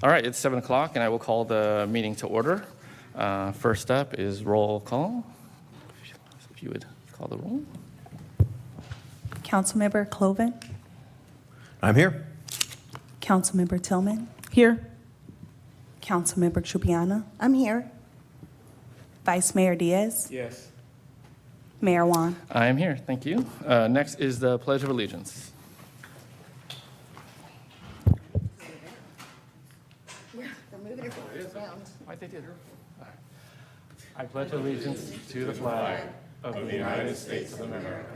All right, it's 7 o'clock, and I will call the meeting to order. First up is roll call. If you would call the roll. Councilmember Cloven, I'm here. Councilmember Tillman, Here. Councilmember Trupiana, I'm here. Vice Mayor Diaz, Yes. Mayor Juan. I am here, thank you. Next is the Pledge of Allegiance. Why'd they do it? I pledge allegiance to the flag of the United States of America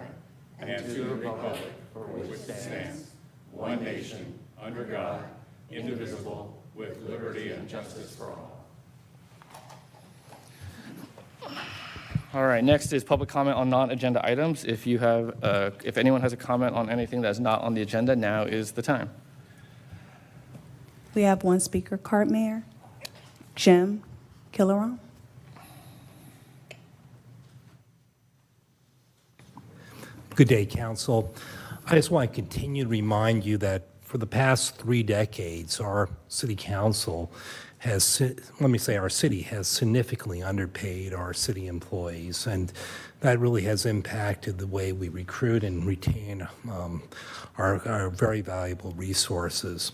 and to the republic for which it stands, one nation, under God, indivisible, with liberty and justice for all. All right, next is public comment on non-agenda items. If anyone has a comment on anything that's not on the agenda, now is the time. We have one speaker card, Mayor. Jim Killeron. Good day, Council. I just want to continue to remind you that for the past 3 decades, our City Council has, our city has significantly underpaid our city employees, and that really has impacted the way we recruit and retain our very valuable resources.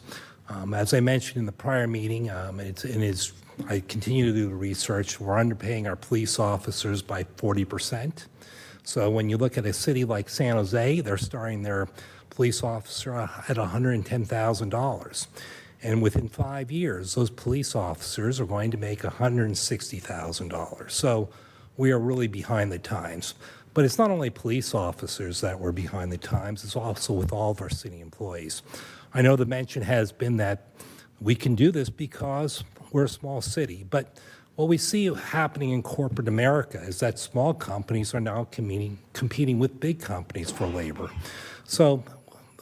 As I mentioned in the prior meeting, I continue to do the research. We're underpaying our police officers by 40%. So when you look at a city like San Jose, they're starting their police officer at $110,000. And within 5 years, those police officers are going to make $160,000. So we are really behind the times. But it's not only police officers that we're behind the times, it's also with all of our city employees. I know the mention has been that we can do this because we're a small city, but what we see happening in corporate America is that small companies are now competing with big companies for labor. So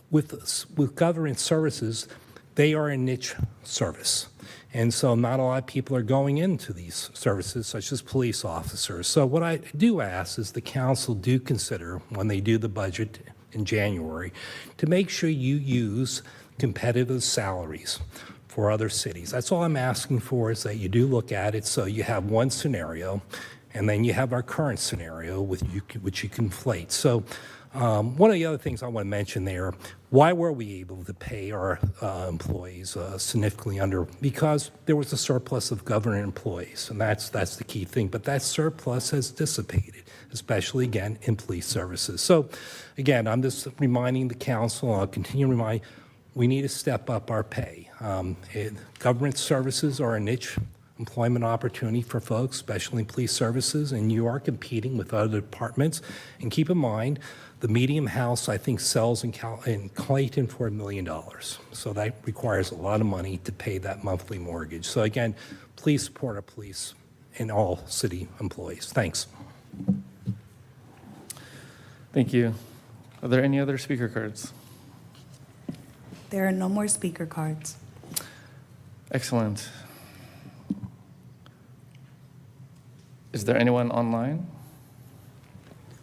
with government services, they are a niche service. And so not a lot of people are going into these services, such as police officers. So what I do ask is the council do consider, when they do the budget in January, to make sure you use competitive salaries for other cities. That's all I'm asking for, is that you do look at it so you have one scenario, and then you have our current scenario which you conflate. So one of the other things I want to mention there, why were we able to pay our employees significantly under? Because there was a surplus of government employees, and that's the key thing. But that surplus has dissipated, especially, again, in police services. So, again, I'm just reminding the council, I'll continue to remind, we need to step up our pay. Government services are a niche employment opportunity for folks, especially in police services, and you are competing with other departments. And keep in mind, the medium house, I think, sells in Clayton for $1 million. So that requires a lot of money to pay that monthly mortgage. So again, please support our police and all city employees. Thanks. Thank you. Are there any other speaker cards? There are no more speaker cards. Excellent. Is there anyone online?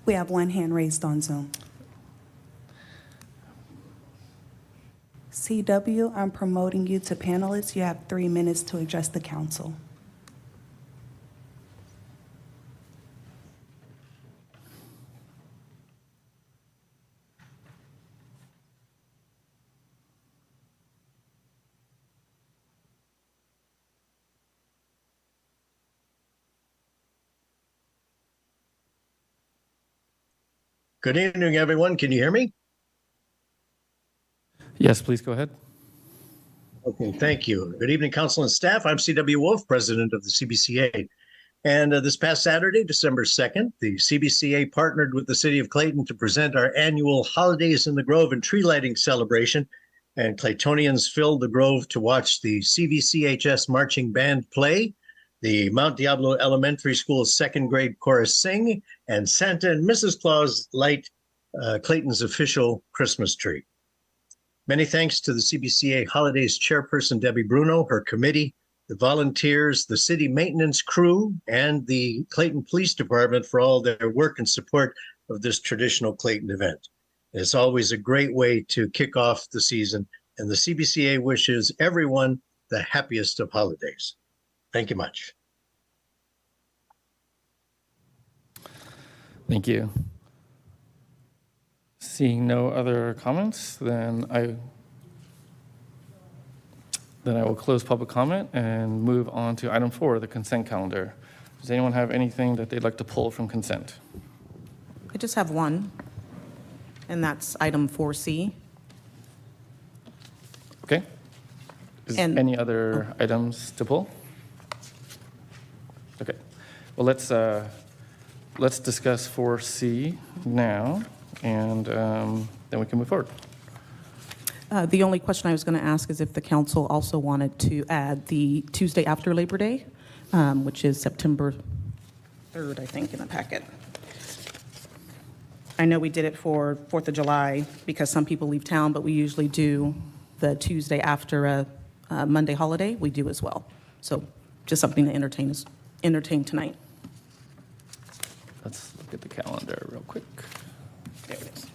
We have one hand raised on Zoom. CW, I'm promoting you to panelists. You have 3 minutes to address the council. Good evening, everyone. Can you hear me? Yes, please go ahead. Okay, thank you. Good evening, council and staff. I'm C.W. Wolf, president of the CBCA. And this past Saturday, December 2nd, the CBCA partnered with the city of Clayton to present our annual Holidays in the Grove and tree lighting celebration. And Claytonians filled the Grove to watch the CVCHS marching band play, the Mount Diablo Elementary School's second grade chorus sing, and Santa and Mrs. Claus light Clayton's official Christmas tree. Many thanks to the CBCA Holidays chairperson, Debbie Bruno, her committee, the volunteers, the city maintenance crew, and the Clayton Police Department for all their work and support of this traditional Clayton event. It's always a great way to kick off the season, and the CBCA wishes everyone the happiest of holidays. Thank you much. Thank you. Seeing no other comments, then I will close public comment and move on to item 4, the consent calendar. Does anyone have anything that they'd like to pull from consent? I just have one, and that's item 4C. Okay. Is And- any other items to pull? Okay. Well, let's discuss 4C now, and then we can move forward. The only question I was going to ask is if the council also wanted to add the Tuesday after Labor Day, which is September 3rd, I think, in the packet. I know we did it for 4th of July because some people leave town, but we usually do the Tuesday after a Monday holiday. We do as well. So just something to entertain tonight. Let's look at the calendar real quick. There it is.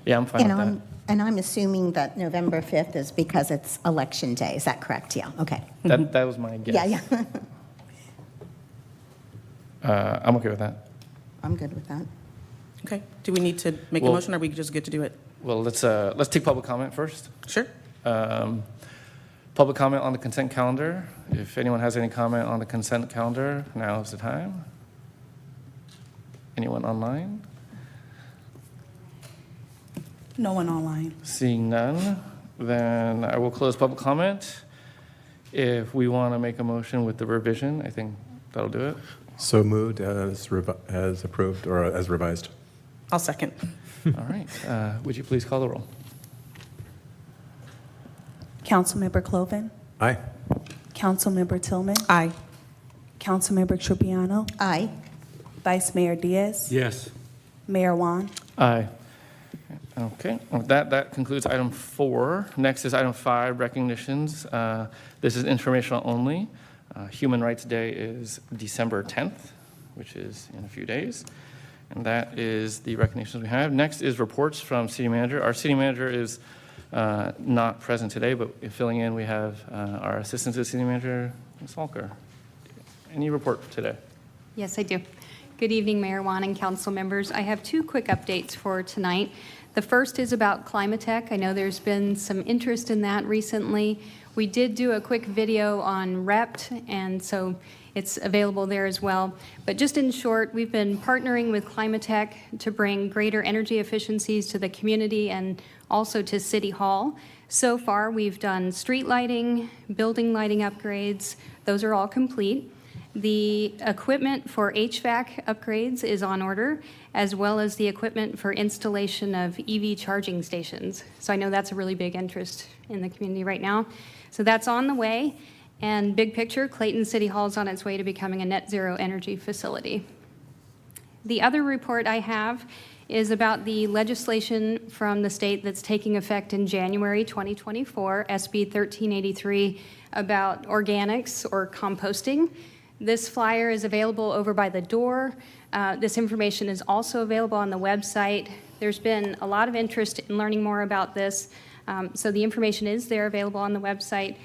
Yeah, I'm fine with that. And I'm assuming that November 5th is because it's Election Day. Is that correct? Yeah, okay. That was my guess. Yeah, yeah. I'm okay with that. I'm good with that. Okay. Do we need to make a Well- motion, or are we just good to do it? Well, let's take public comment first. Sure. Public comment on the consent calendar. If anyone has any comment on the consent calendar, now is the time. Anyone online? No one online. Seeing none, then I will close public comment. If we want to make a motion with the revision, I think that'll do it. So moved as approved or as revised. I'll second. All right. Would you please call the roll? Councilmember Cloven, Aye. Councilmember Tillman, Aye. Councilmember Trupiano, Aye. Vice Mayor Diaz, Yes. Mayor Juan. Aye. Okay, with that concludes item 4. Next is item 5, recognitions. This is informational only. Human Rights Day is December 10th, which is in a few days. And that is the recognitions we have. Next is reports from city manager. Our city manager is not present today, but filling in, we have our assistant to the city manager, Ms. Walker. Any report today? Yes, I do. Good evening, Mayor Juan and council members. I have 2 quick updates for tonight. The first is about Climatech. I know there's been some interest in that recently. We did do a quick video on REPT, and so it's available there as well. But just in short, we've been partnering with Climatech to bring greater energy efficiencies to the community and also to City Hall. So far, we've done street lighting, building lighting upgrades. Those are all complete. The equipment for HVAC upgrades is on order, as well as the equipment for installation of EV charging stations. So I know that's a really big interest in the community right now. So that's on the way. And big picture, Clayton City Hall is on its way to becoming a net zero energy facility. The other report I have is about the legislation from the state that's taking effect in January 2024, SB 1383, about organics or composting. This flyer is available over by the door. This information is also available on the website. There's been a lot of interest in learning more about this, so the information is there available on the website.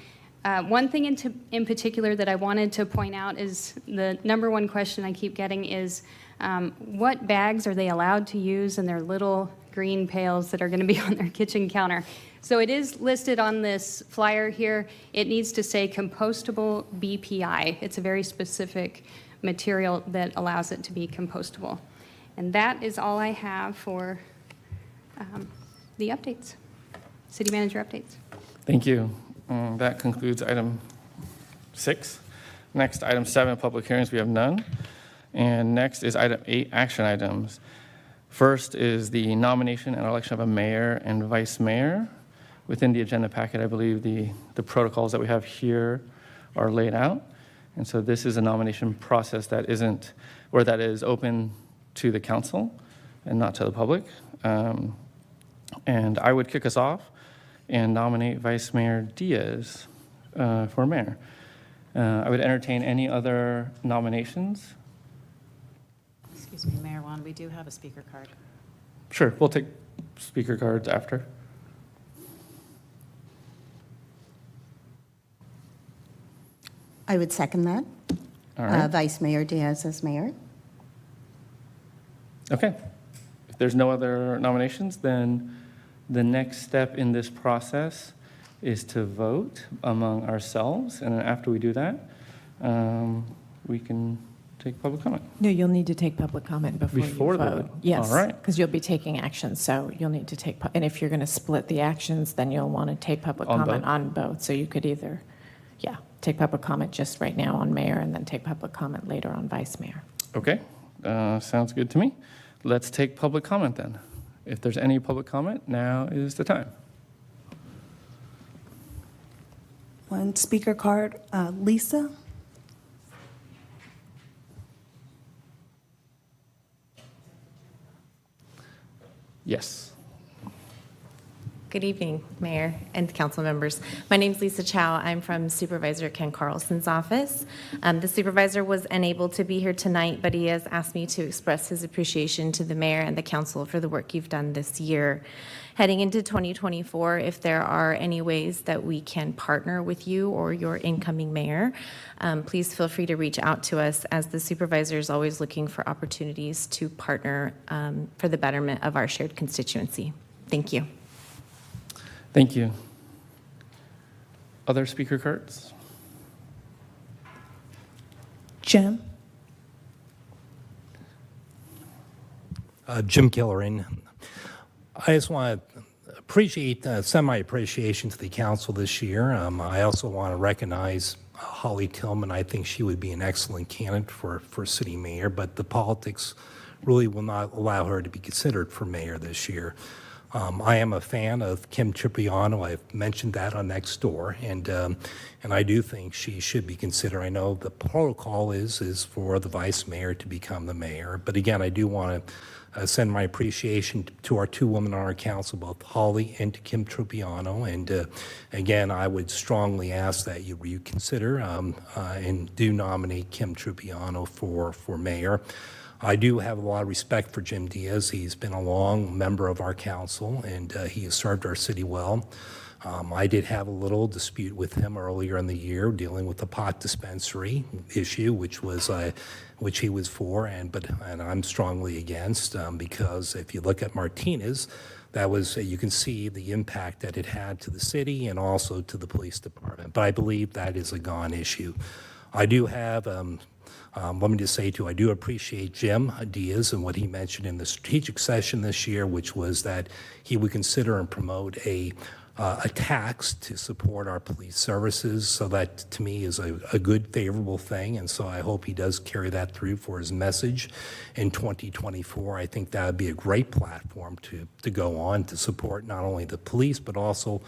One thing in particular that I wanted to point out is the number one question I keep getting is, what bags are they allowed to use in their little green pails that are going to be on their kitchen counter? So it is listed on this flyer here. It needs to say compostable BPI. It's a very specific material that allows it to be compostable. And that is all I have for the updates, city manager updates. Thank you. That concludes item 6. Next, item 7, public hearings, we have none. And next is item 8, action items. First is the nomination and election of a mayor and vice mayor. Within the agenda packet, I believe the protocols that we have here are laid out. And so this is a nomination process that isn't, or that is open to the council and not to the public. And I would kick us off and nominate Vice Mayor Diaz for mayor. I would entertain any other nominations. Excuse me, Mayor Juan, we do have a speaker card. Sure, we'll take speaker cards after. I would second that. All right. Vice Mayor Diaz as mayor. Okay. If there's no other nominations, then the next step in this process is to vote among ourselves. And then after we do that, we can take public comment. No, you'll need to take public comment before Before you the vote. vote. Yes. All right. Because you'll be taking action, so you'll need to take, and if you're going to split the actions, then you'll want to take public On comment both? on both. So you could either, take public comment just right now on mayor and then take public comment later on vice mayor. Okay. Sounds good to me. Let's take public comment then. If there's any public comment, now is the time. One speaker card, Lisa. Yes. Good evening, Mayor and council members. My name is Lisa Chow. I'm from Supervisor Ken Carlson's office. The supervisor was unable to be here tonight, but he has asked me to express his appreciation to the mayor and the council for the work you've done this year. Heading into 2024, if there are any ways that we can partner with you or your incoming mayor, please feel free to reach out to us, as the supervisor is always looking for opportunities to partner for the betterment of our shared constituency. Thank you. Thank you. Other speaker cards? Jim. Jim Killerin. I just want to appreciate, send my appreciation to the council this year. I also want to recognize Holly Tillman. I think she would be an excellent candidate for city mayor, but the politics really will not allow her to be considered for mayor this year. I am a fan of Kim Cipriano. I've mentioned that on Nextdoor, and I do think she should be considered. I know the protocol is for the vice mayor to become the mayor, but again, I do want to send my appreciation to our two women on our council, both Holly and to Kim Cipriano. And again, I would strongly ask that you reconsider and do nominate Kim Cipriano for mayor. I do have a lot of respect for Jim Diaz. He's been a long member of our council, and he has served our city well. I did have a little dispute with him earlier in the year dealing with the pot dispensary issue, which he was for, and I'm strongly against, because if you look at Martinez, that was, you can see the impact that it had to the city and also to the police department. But I believe that is a gone issue. I do have, let me just say too, I do appreciate Jim Diaz and what he mentioned in the strategic session this year, which was that he would consider and promote a tax to support our police services. So that to me is a good, favorable thing. And so I hope he does carry that through for his message in 2024. I think that would be a great platform to go on to support not only the police, but also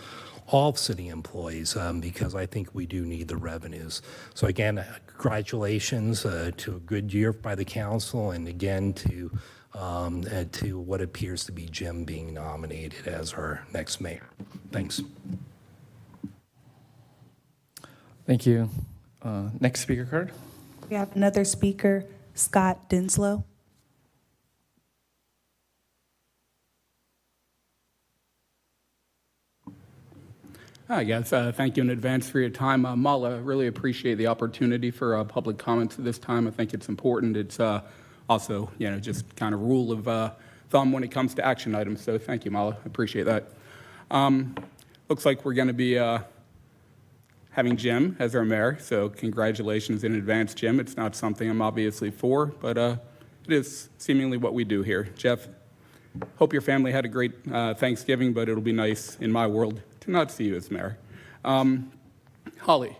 all city employees, because I think we do need the revenues. So again, congratulations to a good year by the council, and again to what appears to be Jim being nominated as our next mayor. Thanks. Thank you. Next speaker card? We have another speaker, Scott Dinslow. Hi, guys. Thank you in advance for your time. Mala, really appreciate the opportunity for public comments at this time. I think it's important. It's also, just kind of rule of thumb when it comes to action items. So thank you, Mala. I appreciate that. Looks like we're going to be having Jim as our mayor. So congratulations in advance, Jim. It's not something I'm obviously for, but it is seemingly what we do here. Jeff, hope your family had a great Thanksgiving, but it'll be nice in my world to not see you as mayor. Holly,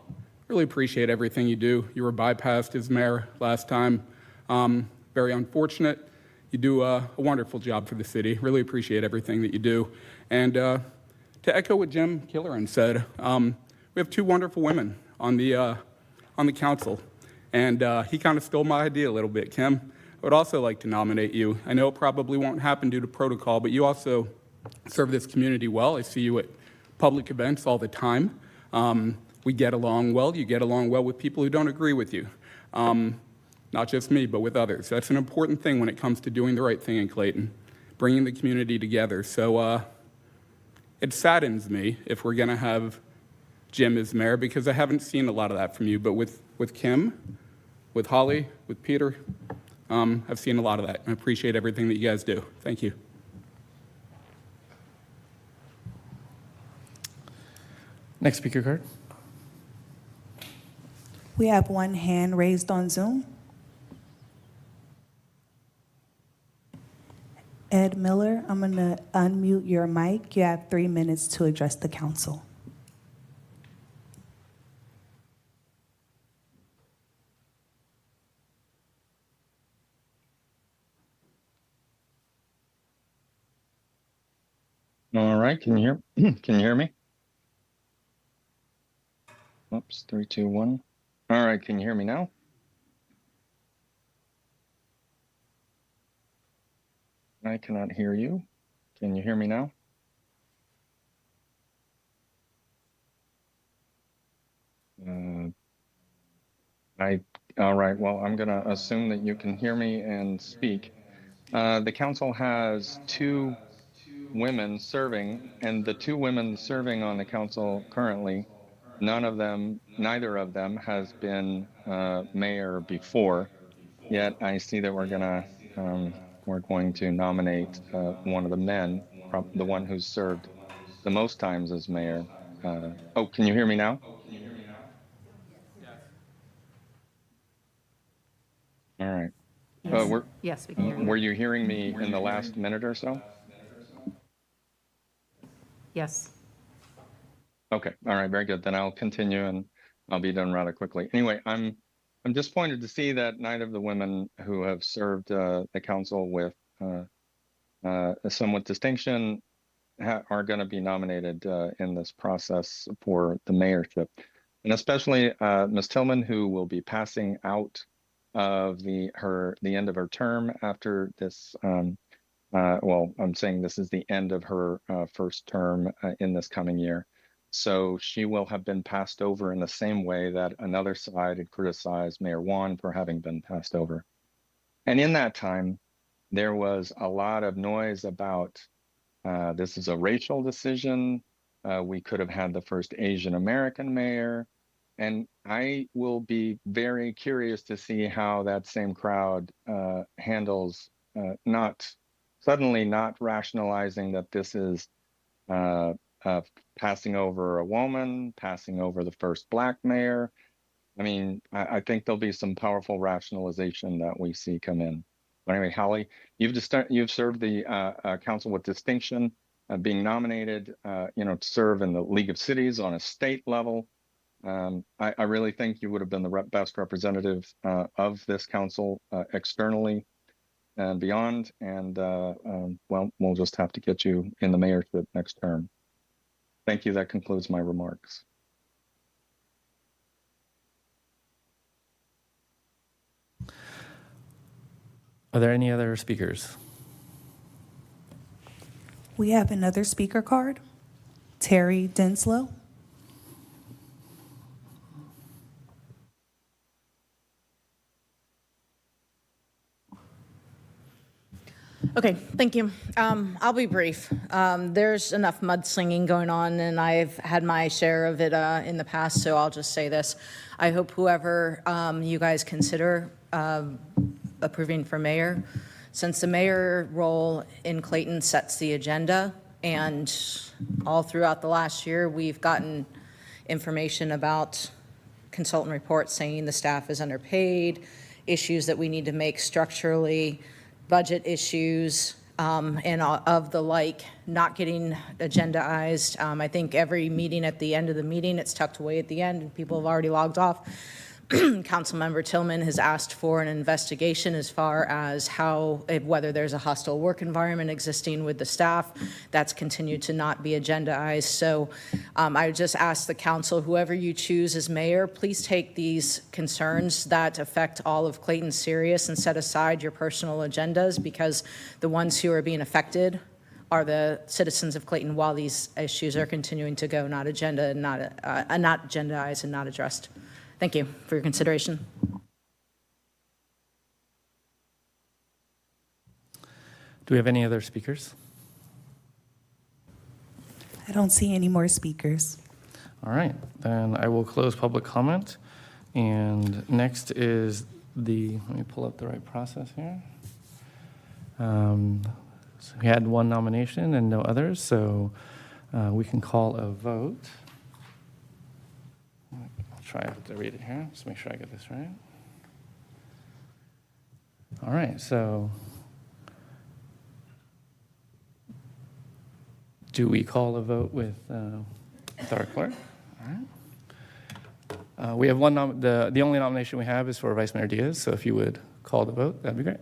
really appreciate everything you do. You were bypassed as mayor last time. Very unfortunate. You do a wonderful job for the city. Really appreciate everything that you do. And to echo what Jim Killerin said, we have two wonderful women on the council. And he kind of stole my idea a little bit, Kim. I would also like to nominate you. I know it probably won't happen due to protocol, but you also serve this community well. I see you at public events all the time. We get along well. You get along well with people who don't agree with you. Not just me, but with others. That's an important thing when it comes to doing the right thing in Clayton, bringing the community together. So it saddens me if we're going to have Jim as mayor, because I haven't seen a lot of that from you. But with Kim, with Holly, with Peter, I've seen a lot of that. I appreciate everything that you guys do. Thank you. Next speaker card. We have one hand raised on Zoom. Ed Miller, I'm going to unmute your mic. You have 3 minutes to address the council. All right, can you hear can you hear me? Oops, 3, 2, 1. All right, can you hear me now? I cannot hear you. Can you hear me now? All right, well, I'm gonna assume that you can hear me and speak. The council has 2 women serving, and the 2 women serving on the council currently, neither of them has been mayor before. Yet I see that we're going to nominate one of the men, the one who's served the most times as mayor. Oh, can you hear me now? All right. Yes, we can hear you. Were you hearing me in the last minute or so? Yes. Okay. All right. Very good. Then I'll continue and I'll be done rather quickly. Anyway, I'm disappointed to see that neither of the women who have served the council with somewhat distinction are going to be nominated in this process for the mayorship, and especially Ms. Tillman, who will be passing out of the end of her term after this. Well, I'm saying this is the end of her first term in this coming year. So she will have been passed over in the same way that another side had criticized Mayor Wan for having been passed over. And in that time, there was a lot of noise about this is a racial decision. We could have had the first Asian American mayor. And I will be very curious to see how that same crowd handles not rationalizing that this is passing over a woman, passing over the first Black mayor. I mean, I think there'll be some powerful rationalization that we see come in. But anyway, Holly, you've served the council with distinction, being nominated, to serve in the League of Cities on a state level. I really think you would have been the best representative of this council externally and beyond. And well, we'll just have to get you in the mayorship next term. Thank you. That concludes my remarks. Are there any other speakers? We have another speaker card. Terry Denslow. Okay, thank you. I'll be brief. There's enough mudslinging going on, and I've had my share of it in the past, so I'll just say this. I hope whoever you guys consider approving for mayor, since the mayor role in Clayton sets the agenda, and all throughout the last year, we've gotten information about consultant reports saying the staff is underpaid, issues that we need to make structurally, budget issues, and of the like, not getting agendaized. I think every meeting at the end of the meeting, it's tucked away at the end and people have already logged off. Councilmember Tillman has asked for an investigation as far as whether there's a hostile work environment existing with the staff. That's continued to not be agendaized. So I just ask the council, whoever you choose as mayor, please take these concerns that affect all of Clayton serious and set aside your personal agendas, because the ones who are being affected are the citizens of Clayton while these issues are continuing to go not agendaized and not addressed. Thank you for your consideration. Do we have any other speakers? I don't see any more speakers. All right, then I will close public comment. And next is let me pull up the right process here. So we had one nomination and no others, so we can call a vote. I'll try to read it here, just make sure I get this right. All right, so do we call a vote with our clerk? All right. We have one, the only nomination we have is for Vice Mayor Diaz, so if you would call the vote, that'd be great.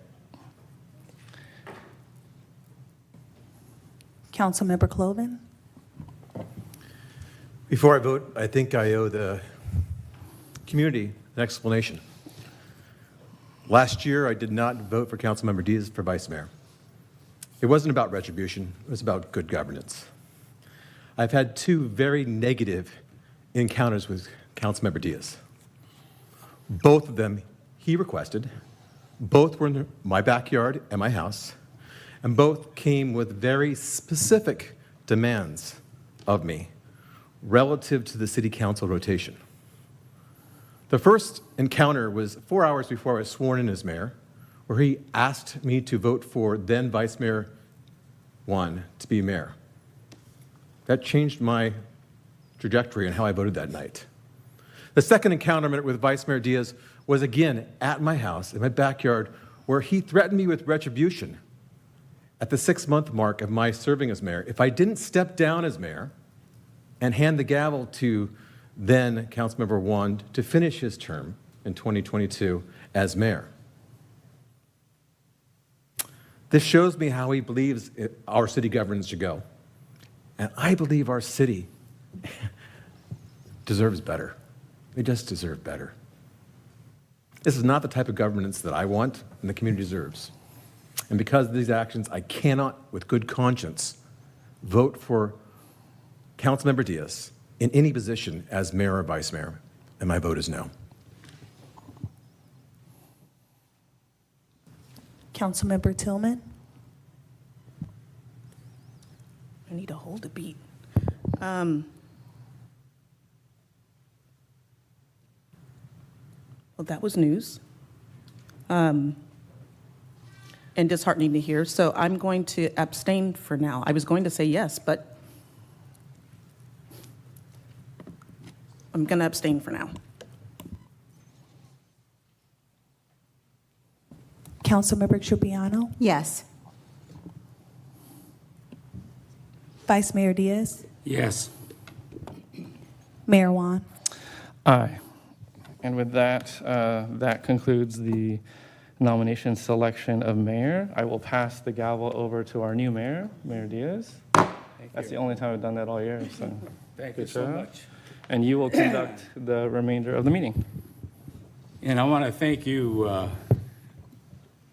Councilmember Cloven? Before I vote, I think I owe the community an explanation. Last year, I did not vote for Councilmember Diaz for Vice Mayor. It wasn't about retribution, it was about good governance. I've had two very negative encounters with Councilmember Diaz. Both of them he requested, both were in my backyard and my house, and both came with very specific demands of me relative to the city council rotation. The first encounter was 4 hours before I was sworn in as mayor, where he asked me to vote for then Vice Mayor Juan to be mayor. That changed my trajectory and how I voted that night. The second encounter with Vice Mayor Diaz was again at my house, in my backyard, where he threatened me with retribution at the 6-month mark of my serving as mayor if I didn't step down as mayor and hand the gavel to then Councilmember Juan to finish his term in 2022 as mayor. This shows me how he believes our city governance should go. And I believe our city deserves better. We just deserve better. This is not the type of governance that I want and the community deserves. And because of these actions, I cannot, with good conscience, vote for Councilmember Diaz in any position as mayor or vice mayor, and my vote is no. Councilmember Tillman? I need to hold a beat. Well, that was news. And disheartening to hear. So I'm going to abstain for now. I was going to say yes, but I'm going to abstain for now. Councilmember Tripiano? Yes. Vice Mayor Diaz? Yes. Mayor Juan? Aye. And with that, that concludes the nomination selection of mayor. I will pass the gavel over to our new mayor, Mayor Diaz. That's the only time I've done that all year, so. Thank you so much. And you will conduct the remainder of the meeting. And I want to thank you,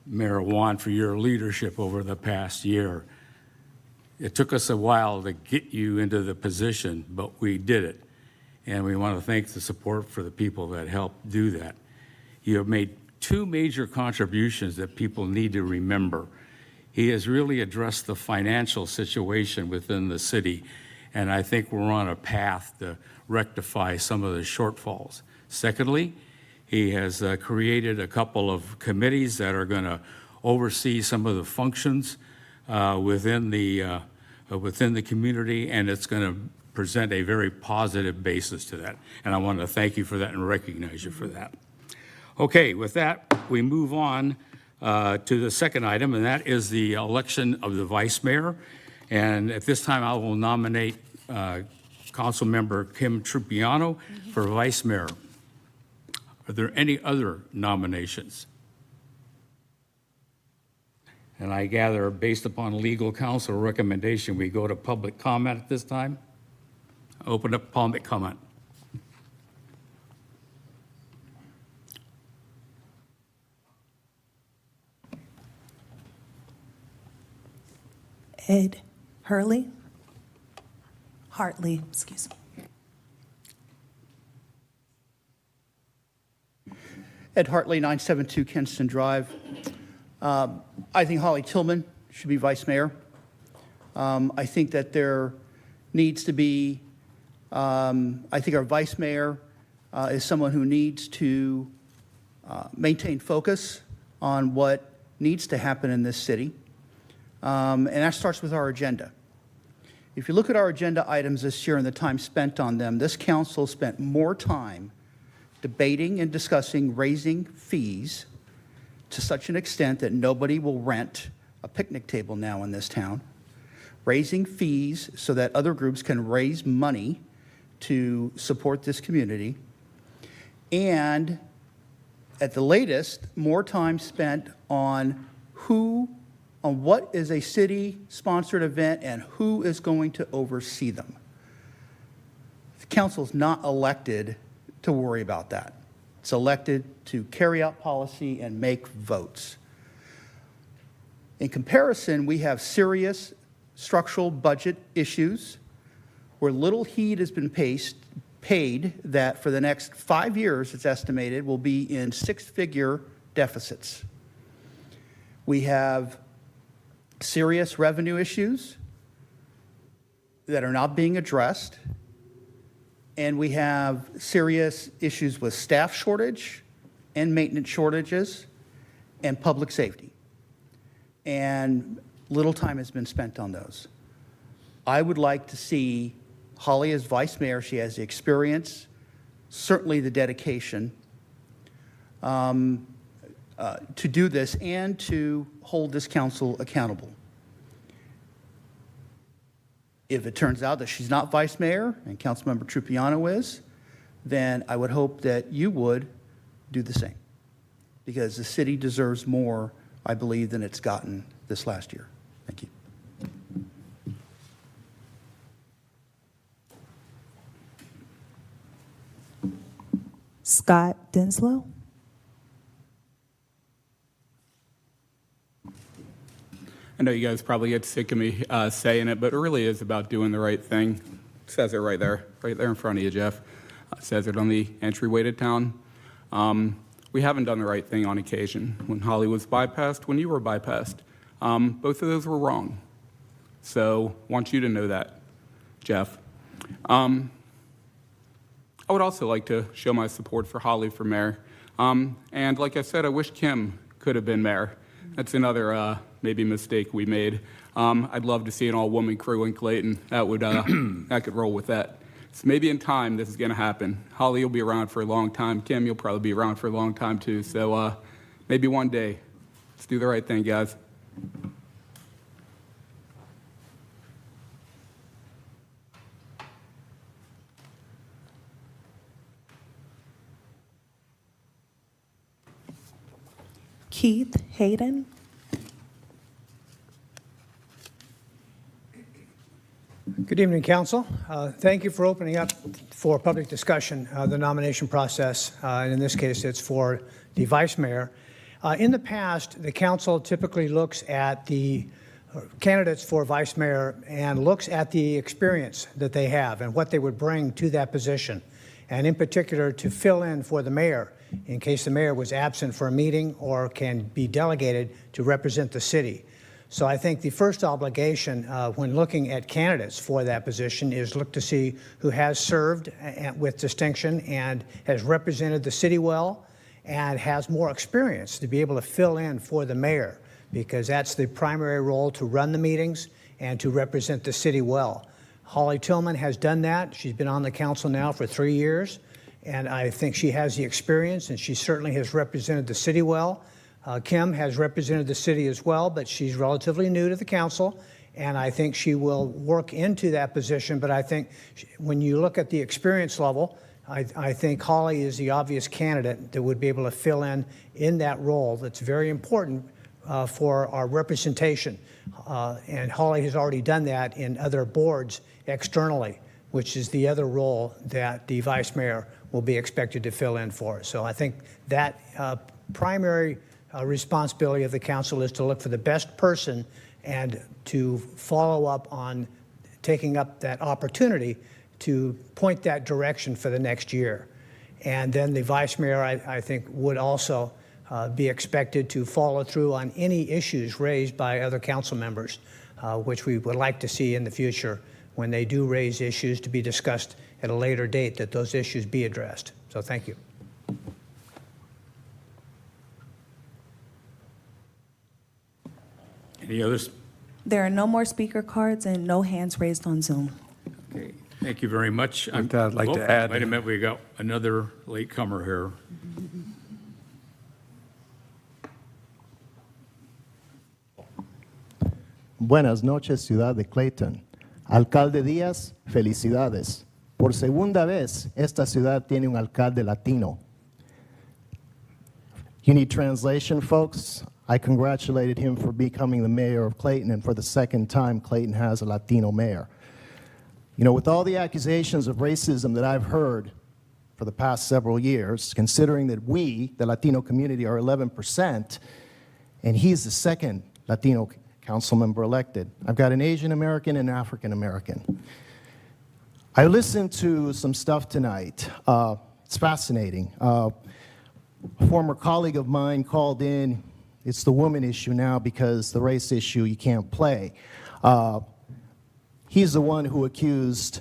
Mayor Juan, for your leadership over the past year. It took us a while to get you into the position, but we did it. And we want to thank the support for the people that helped do that. You have made two major contributions that people need to remember. He has really addressed the financial situation within the city, and I think we're on a path to rectify some of the shortfalls. Secondly, he has created a couple of committees that are going to oversee some of the functions within the community, and it's going to present a very positive basis to that. And I want to thank you for that and recognize you for that. Okay, with that, we move on to the second item, and that is the election of the vice mayor. And at this time, I will nominate Councilmember Kim Tripiano for vice mayor. Are there any other nominations? And I gather, based upon legal counsel recommendation, we go to public comment at this time. Open up public comment. Ed Hartley, excuse me. Ed Hartley, 972 Kenston Drive. I think Holly Tillman should be vice mayor. I think that there needs to be I think our vice mayor is someone who needs to maintain focus on what needs to happen in this city. And that starts with our agenda. If you look at our agenda items this year and the time spent on them, this council spent more time debating and discussing raising fees to such an extent that nobody will rent a picnic table now in this town, raising fees so that other groups can raise money to support this community, and at the latest, more time spent on what is a city-sponsored event and who is going to oversee them. The council's not elected to worry about that. It's elected to carry out policy and make votes. In comparison, we have serious structural budget issues where little heed has been paid that for the next 5 years, it's estimated, will be in six-figure deficits. We have serious revenue issues that are not being addressed, and we have serious issues with staff shortage and maintenance shortages and public safety. And little time has been spent on those. I would like to see Holly as vice mayor. She has the experience, certainly the dedication to do this and to hold this council accountable. If it turns out that she's not vice mayor and Councilmember Trupiano is, then I would hope that you would do the same, because the city deserves more, I believe, than it's gotten this last year. Thank you. Scott Denslow. I know you guys probably get sick of me saying it, but it really is about doing the right thing. It says it right there in front of you, Jeff. It says it on the entryway to town. We haven't done the right thing on occasion. When Holly was bypassed, when you were bypassed, both of those were wrong. So I want you to know that, Jeff. I would also like to show my support for Holly for mayor. And like I said, I wish Kim could have been mayor. That's another maybe mistake we made. I'd love to see an all-woman crew in Clayton. That would I could roll with that. So maybe in time this is going to happen. Holly, you'll be around for a long time. Kim, you'll probably be around for a long time too. So maybe one day. Let's do the right thing, guys. Keith Hayden. Good evening, Council. Thank you for opening up for public discussion the nomination process, and in this case, it's for the vice mayor. In the past, the Council typically looks at the candidates for vice mayor and looks at the experience that they have and what they would bring to that position, and in particular to fill in for the mayor in case the mayor was absent for a meeting or can be delegated to represent the city. So I think the first obligation when looking at candidates for that position is look to see who has served with distinction and has represented the city well and has more experience to be able to fill in for the mayor, because that's the primary role, to run the meetings and to represent the city well. Holly Tillman has done that. She's been on the council now for 3 years, and I think she has the experience, and she certainly has represented the city well. Kim has represented the city as well, but she's relatively new to the council, and I think she will work into that position. But I think when you look at the experience level, I think Holly is the obvious candidate that would be able to fill in that role that's very important for our representation. And Holly has already done that in other boards externally, which is the other role that the vice mayor will be expected to fill in for. So I think that primary responsibility of the council is to look for the best person and to follow up on taking up that opportunity to point that direction for the next year. And then the vice mayor, I think, would also be expected to follow through on any issues raised by other council members, which we would like to see in the future when they do raise issues to be discussed at a later date that those issues be addressed. So thank you. Any others? There are no more speaker cards and no hands raised on Zoom. Okay, thank you very much. With that, I'd like to add- Wait a minute, we got another latecomer here. Buenas noches, ciudad de Clayton. Alcalde Díaz, felicidades. Por segunda vez, esta ciudad tiene un alcalde latino. You need translation, folks? I congratulated him for becoming the mayor of Clayton, and for the second time, Clayton has a Latino mayor. You know, with all the accusations of racism that I've heard for the past several years, considering that we, the Latino community, are 11%, and he's the second Latino council member elected. I've got an Asian American and African American. I listened to some stuff tonight. It's fascinating. A former colleague of mine called in. It's the woman issue now because the race issue you can't play. He's the one who accused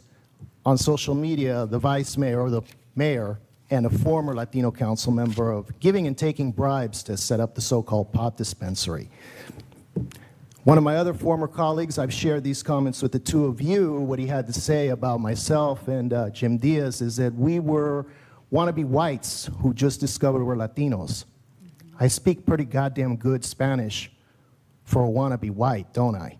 on social media the vice mayor or the mayor and a former Latino council member of giving and taking bribes to set up the so-called pot dispensary. One of my other former colleagues, I've shared these comments with the two of you. What he had to say about myself and Jim Diaz is that we were wannabe whites who just discovered we're Latinos. I speak pretty goddamn good Spanish for a wannabe white, don't I?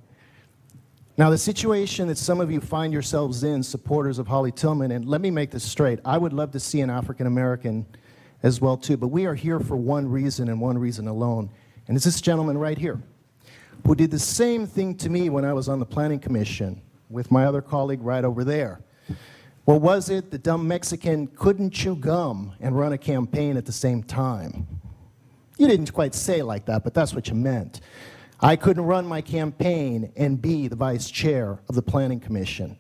Now, the situation that some of you find yourselves in, supporters of Holly Tillman, and let me make this straight, I would love to see an African American as well too, but we are here for one reason and one reason alone, and it's this gentleman right here, who did the same thing to me when I was on the Planning Commission with my other colleague right over there. What was it? The dumb Mexican couldn't chew gum and run a campaign at the same time. You didn't quite say it like that, but that's what you meant. I couldn't run my campaign and be the vice chair of the Planning Commission.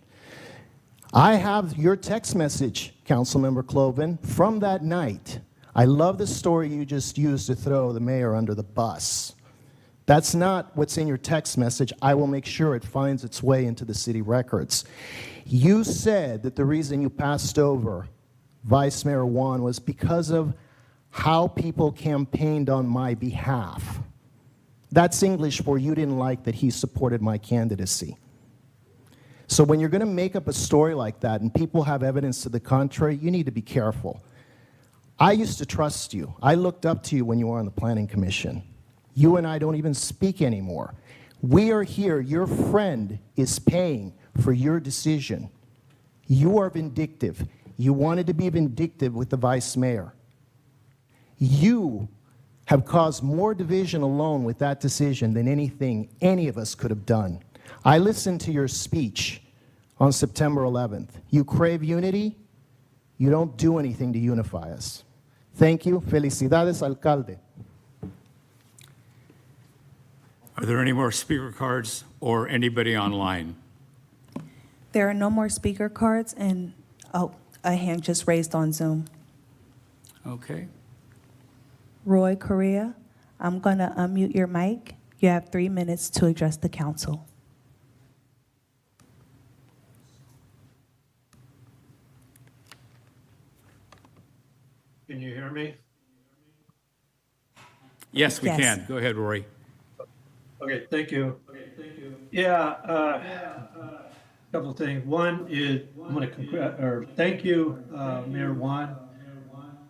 I have your text message, Councilmember Cloven, from that night. I love the story you just used to throw the mayor under the bus. That's not what's in your text message. I will make sure it finds its way into the city records. You said that the reason you passed over Vice Mayor Juan was because of how people campaigned on my behalf. That's English for you didn't like that he supported my candidacy. So when you're going to make up a story like that and people have evidence to the contrary, you need to be careful. I used to trust you. I looked up to you when you were on the Planning Commission. You and I don't even speak anymore. We are here. Your friend is paying for your decision. You are vindictive. You wanted to be vindictive with the vice mayor. You have caused more division alone with that decision than anything any of us could have done. I listened to your speech on September 11th. You crave unity. You don't do anything to unify us. Thank you. Felicidades, alcalde. Are there any more speaker cards or anybody online? There are no more speaker cards and, a hand just raised on Zoom. Okay. Roy Correa, I'm going to unmute your mic. You have 3 minutes to address the council. Can you hear me? Yes, we Yes. can. Go ahead, Rory. Okay, thank you. Yeah, a couple of things. One is I'm going to thank you, Mayor Juan.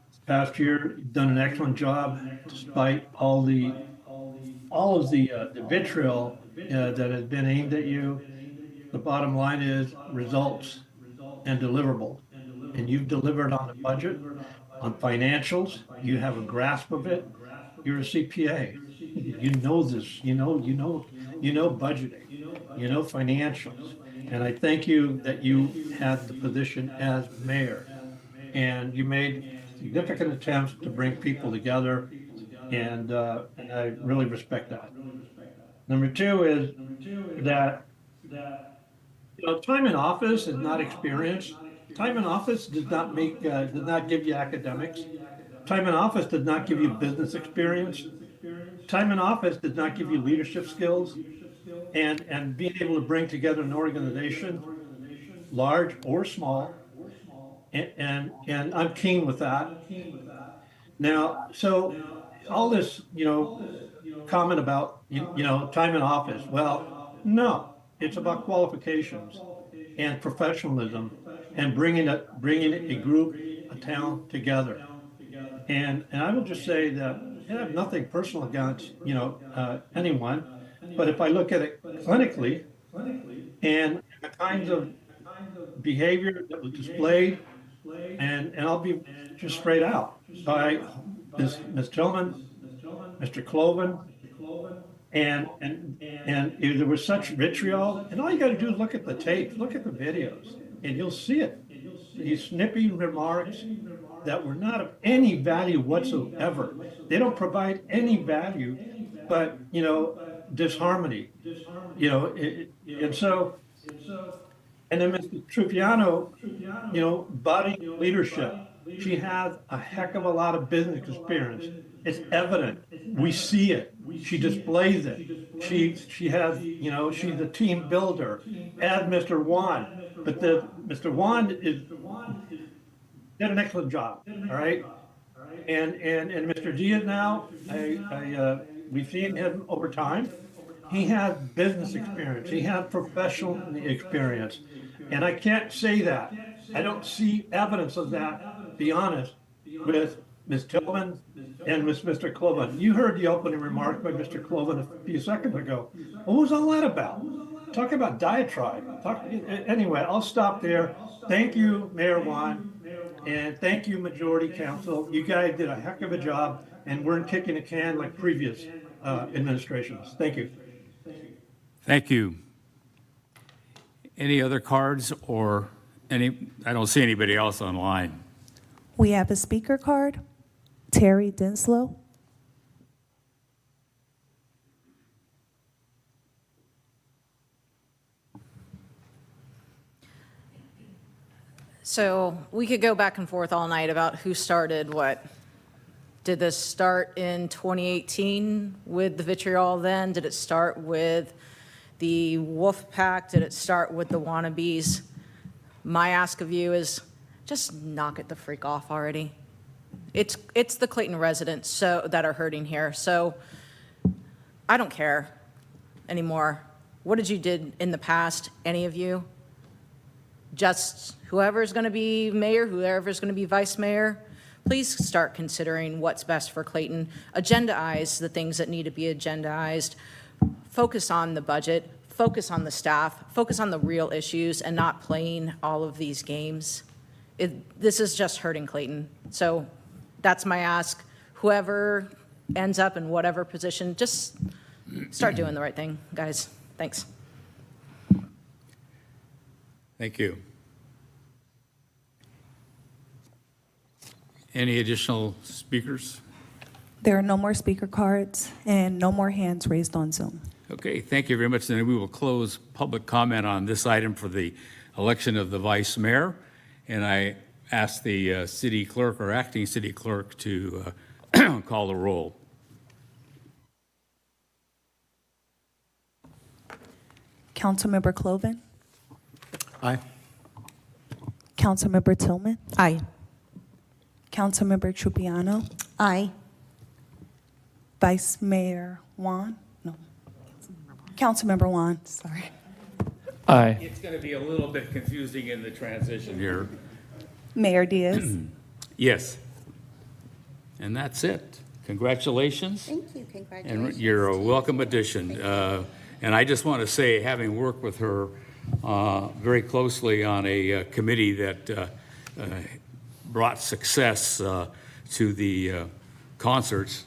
This past year, you've done an excellent job despite all of the vitriol that has been aimed at you. The bottom line is results and deliverables. And you've delivered on the budget, on financials. You have a grasp of it. You're a CPA. You know this. You know budgeting. You know financials. And I thank you that you had the position as mayor, and you made significant attempts to bring people together, and I really respect that. Number two is that time in office is not experience. Time in office does not give you academics. Time in office does not give you business experience. Time in office does not give you leadership skills, and being able to bring together an organization, large or small, and I'm keen with that. Now, so all this, comment about, time in office. Well, no, it's about qualifications and professionalism and bringing a group, a town together. And I will just say that I have nothing personal against, anyone, but if I look at it clinically and the kinds of behavior that was displayed, and I'll be just straight out by Ms. Tillman, Mr. Cloven, and there was such vitriol, and all you got to do is look at the tape, look at the videos, and you'll see it. These snippy remarks that were not of any value whatsoever. They don't provide any value, but disharmony. And so. And then Mr. Trupiano, budding leadership. She has a heck of a lot of business experience. It's evident. We see it. She displays it. She has, she's a team builder, as Mr. Wan. But Mr. Wan did an excellent job. All right. And Mr. Diaz now, we've seen him over time. He has business experience. He has professional experience. And I can't say that. I don't see evidence of that, to be honest, with Ms. Tillman and Mr. Cloven. You heard the opening remark by Mr. Cloven a few seconds ago. What was all that about? Talk about diatribe. Anyway, I'll stop there. Thank you, Mayor Wan, and thank you, Majority Council. You guys did a heck of a job, and we're kicking the can like previous administrations. Thank you. Thank you. Any other cards or any? I don't see anybody else online. We have a speaker card. Terry Denslow. So we could go back and forth all night about who started what. Did this start in 2018 with the vitriol then? Did it start with the wolf pack? Did it start with the wannabes? My ask of you is just knock it the freak off already. It's the Clayton residents that are hurting here. So I don't care anymore. What did you did in the past, any of you? Just whoever's going to be mayor, whoever's going to be vice mayor, please start considering what's best for Clayton. Agendaize the things that need to be agendized. Focus on the budget, focus on the staff, focus on the real issues, and not playing all of these games. This is just hurting Clayton. So that's my ask. Whoever ends up in whatever position, just start doing the right thing, guys. Thanks. Thank you. Any additional speakers? There are no more speaker cards and no more hands raised on Zoom. Okay, thank you very much. Then we will close public comment on this item for the election of the vice mayor. And I ask the city clerk or acting city clerk to call the roll. Councilmember Cloven? Aye. Councilmember Tillman? Aye. Councilmember Trupiano? Aye. Vice Mayor Wan? No. Councilmember Wan, sorry. Aye. It's going to be a little bit confusing in the transition here. Mayor Diaz? Yes. And that's it. Congratulations. Thank you. Congratulations. And you're a welcome addition. And I just want to say, having worked with her very closely on a committee that brought success to the concerts,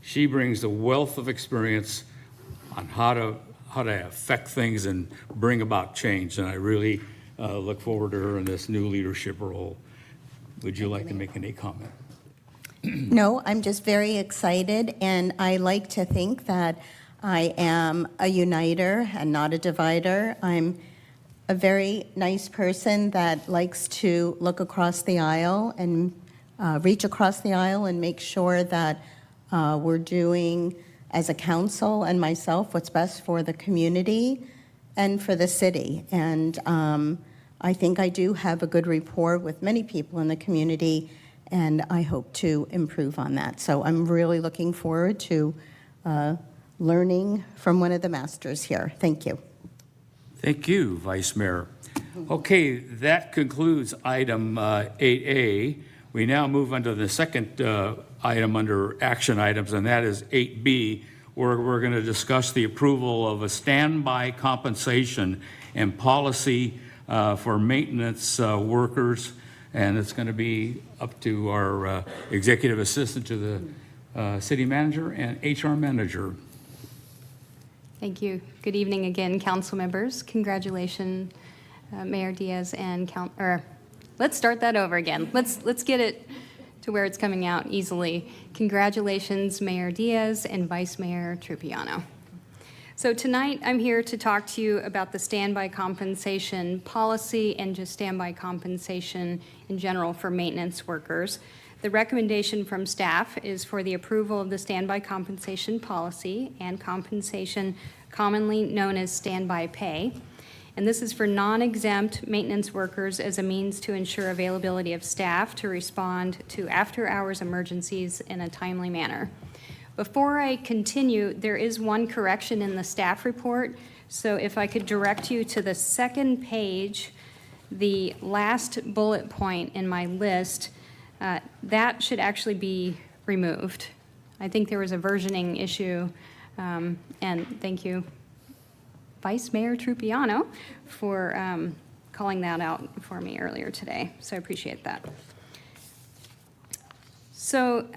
she brings a wealth of experience on how to affect things and bring about change. And I really look forward to her in this new leadership role. Would you like to make any comment? No, I'm just very excited, and I like to think that I am a uniter and not a divider. I'm a very nice person that likes to look across the aisle and reach across the aisle and make sure that we're doing, as a council and myself, what's best for the community and for the city. And I think I do have a good rapport with many people in the community, and I hope to improve on that. So I'm really looking forward to learning from one of the masters here. Thank you. Thank you, Vice Mayor. Okay, that concludes item 8A. We now move on to the second item under action items, and that is 8B, where we're going to discuss the approval of a standby compensation and policy for maintenance workers. And it's going to be up to our executive assistant to the city manager and HR manager. Thank you. Good evening again, council members. Congratulations, Mayor Diaz and let's start that over again. Let's get it to where it's coming out easily. Congratulations, Mayor Diaz and Vice Mayor Trupiano. So tonight I'm here to talk to you about the standby compensation policy and just standby compensation in general for maintenance workers. The recommendation from staff is for the approval of the standby compensation policy and compensation commonly known as standby pay. And this is for non-exempt maintenance workers as a means to ensure availability of staff to respond to after-hours emergencies in a timely manner. Before I continue, there is one correction in the staff report. So if I could direct you to the second page, the last bullet point in my list, that should actually be removed. I think there was a versioning issue, and thank you, Vice Mayor Trupiano, for calling that out for me earlier today. So I appreciate that. So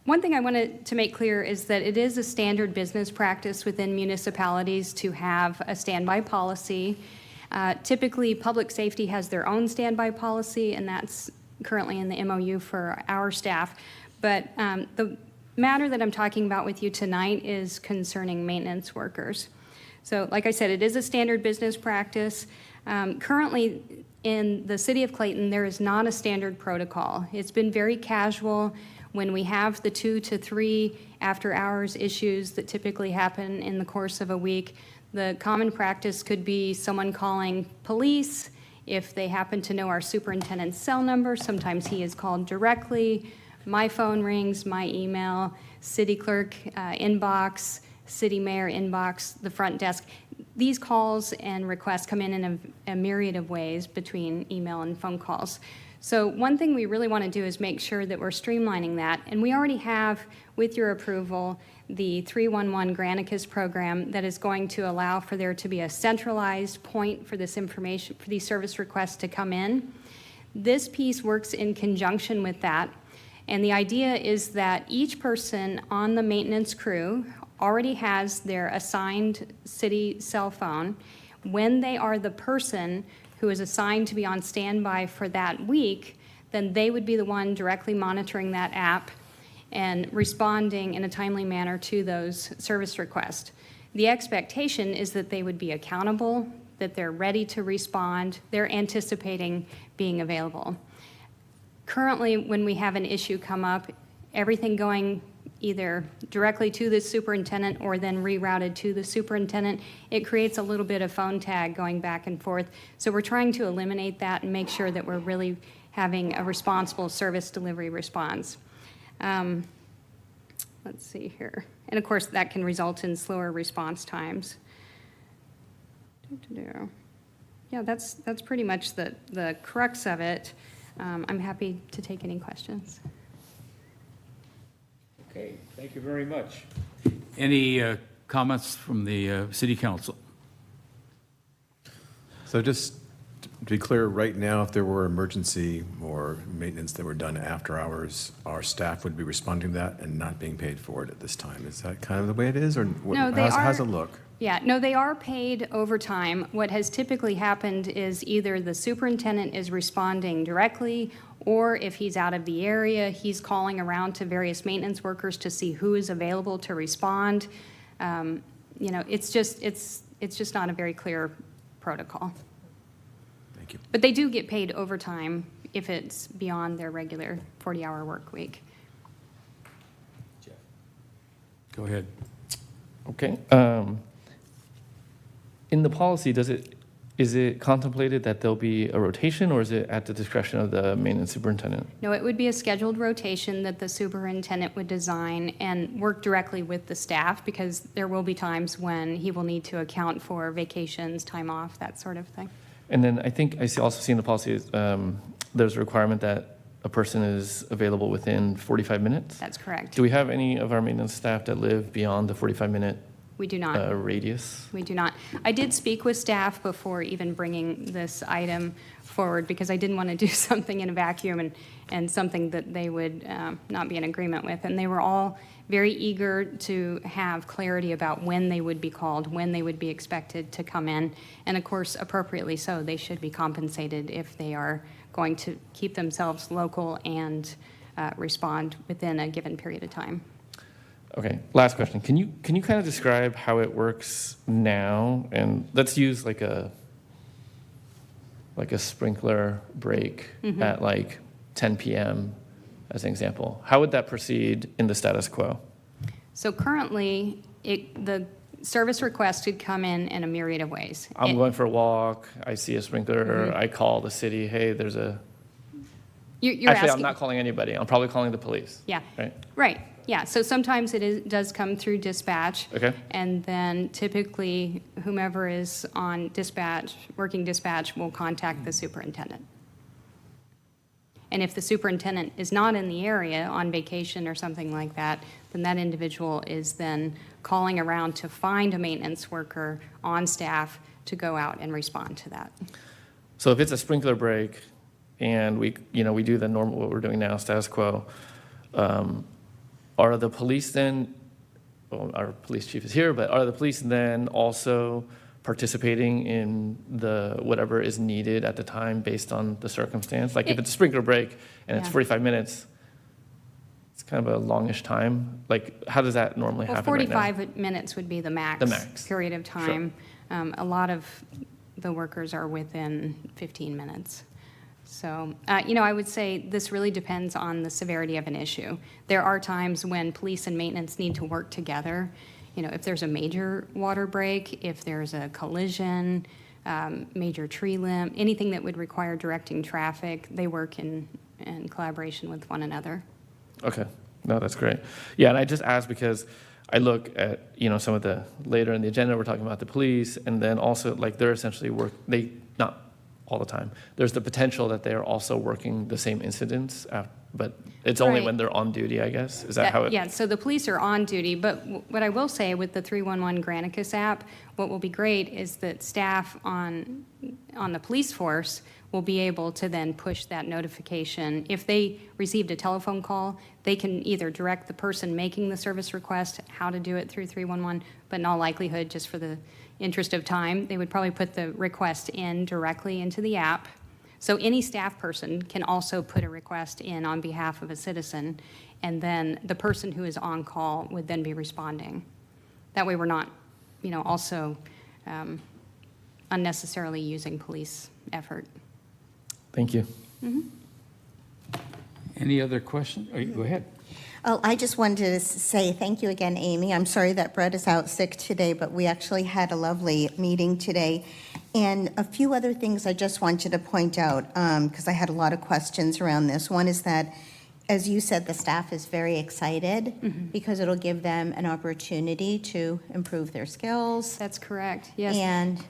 one thing I wanted to make clear is that it is a standard business practice within municipalities to have a standby policy. Typically, public safety has their own standby policy, and that's currently in the MOU for our staff. But the matter that I'm talking about with you tonight is concerning maintenance workers. So like I said, it is a standard business practice. Currently, in the city of Clayton, there is not a standard protocol. It's been very casual. When we have the 2 to 3 after-hours issues that typically happen in the course of a week, the common practice could be someone calling police. If they happen to know our superintendent's cell number, sometimes he is called directly. My phone rings, my email, city clerk inbox, city mayor inbox, the front desk. These calls and requests come in a myriad of ways between email and phone calls. So one thing we really want to do is make sure that we're streamlining that. And we already have, with your approval, the 311 Granicus program that is going to allow for there to be a centralized point for this information, for these service requests to come in. This piece works in conjunction with that. And the idea is that each person on the maintenance crew already has their assigned city cell phone. When they are the person who is assigned to be on standby for that week, then they would be the one directly monitoring that app and responding in a timely manner to those service requests. The expectation is that they would be accountable, that they're ready to respond, they're anticipating being available. Currently, when we have an issue come up, everything going either directly to the superintendent or then rerouted to the superintendent, it creates a little bit of phone tag going back and forth. So we're trying to eliminate that and make sure that we're really having a responsible service delivery response. Let's see here. And of course, that can result in slower response times. Yeah, that's pretty much the crux of it. I'm happy to take any questions. Okay, thank you very much. Any comments from the city council? So just to be clear, right now, if there were emergency or maintenance that were done after hours, our staff would be responding to that and not being paid for it at this time. Is that kind of the way it is, or No, how's it look? Yeah, no, they are paid overtime. What has typically happened is either the superintendent is responding directly, or if he's out of the area, he's calling around to various maintenance workers to see who is available to respond. It's just not a very clear protocol. Thank you. But they do get paid overtime if it's beyond their regular 40-hour work week. Go ahead. Okay. In the policy, does it Is it contemplated that there'll be a rotation, or is it at the discretion of the maintenance superintendent? No, it would be a scheduled rotation that the superintendent would design and work directly with the staff, because there will be times when he will need to account for vacations, time off, that sort of thing. And then I think also seen the policy, there's a requirement that a person is available within 45 minutes? That's correct. Do we have any of our maintenance staff that live beyond the 45-minute We do not. radius? We do not. I did speak with staff before even bringing this item forward, because I didn't want to do something in a vacuum and something that they would not be in agreement with. And they were all very eager to have clarity about when they would be called, when they would be expected to come in. And of course, appropriately so, they should be compensated if they are going to keep themselves local and respond within a given period of time. Okay, last question. Can you kind of describe how it works now? And let's use like a sprinkler break at like 10 p.m. as an example. How would that proceed in the status quo? So currently, the service request could come in a myriad of ways. I'm going for a walk, I see a sprinkler, I call the city, hey, there's a... You're Actually, I'm asking- not calling anybody. I'm probably calling the police. Yeah. Right? Right, yeah. So sometimes does come through dispatch. Okay. And then typically whomever is on dispatch, working dispatch, will contact the superintendent. And if the superintendent is not in the area on vacation or something like that, then that individual is then calling around to find a maintenance worker on staff to go out and respond to that. So if it's a sprinkler break and we do the normal, what we're doing now, status quo, are the police then, well, our police chief is here, but are the police then also participating in the whatever is needed at the time based on the circumstance? Like if it's a sprinkler break and it's Yeah. 45 minutes, it's kind of a longish time. Like how does that normally Well, happen right now? 45 minutes would be the max. The max. Period of time. A lot of the workers are within 15 minutes. So, I would say this really depends on the severity of an issue. There are times when police and maintenance need to work together. If there's a major water break, if there's a collision, major tree limb, anything that would require directing traffic, they work in collaboration with one another. Okay, no, that's great. Yeah, and I just asked because I look at, some of the, later in the agenda, we're talking about the police, and then also, like, they're essentially not all the time. There's the potential that they are also working the same incidents, but it's only Right. when they're on duty, I guess? Is that how it? Yeah, so the police are on duty, but what I will say with the 311 Granicus app, what will be great is that staff on the police force will be able to then push that notification. If they received a telephone call, they can either direct the person making the service request how to do it through 311, but in all likelihood, just for the interest of time, they would probably put the request in directly into the app. So any staff person can also put a request in on behalf of a citizen, and then the person who is on call would then be responding. That way we're not, also unnecessarily using police effort. Thank you. Any other questions? Go ahead. Oh, I just wanted to say thank you again, Amy. I'm sorry that Brett is out sick today, but we actually had a lovely meeting today. And a few other things I just wanted to point out, because I had a lot of questions around this. One is that, as you said, the staff is very excited because it'll give them an opportunity to improve their skills. That's correct, yes. And,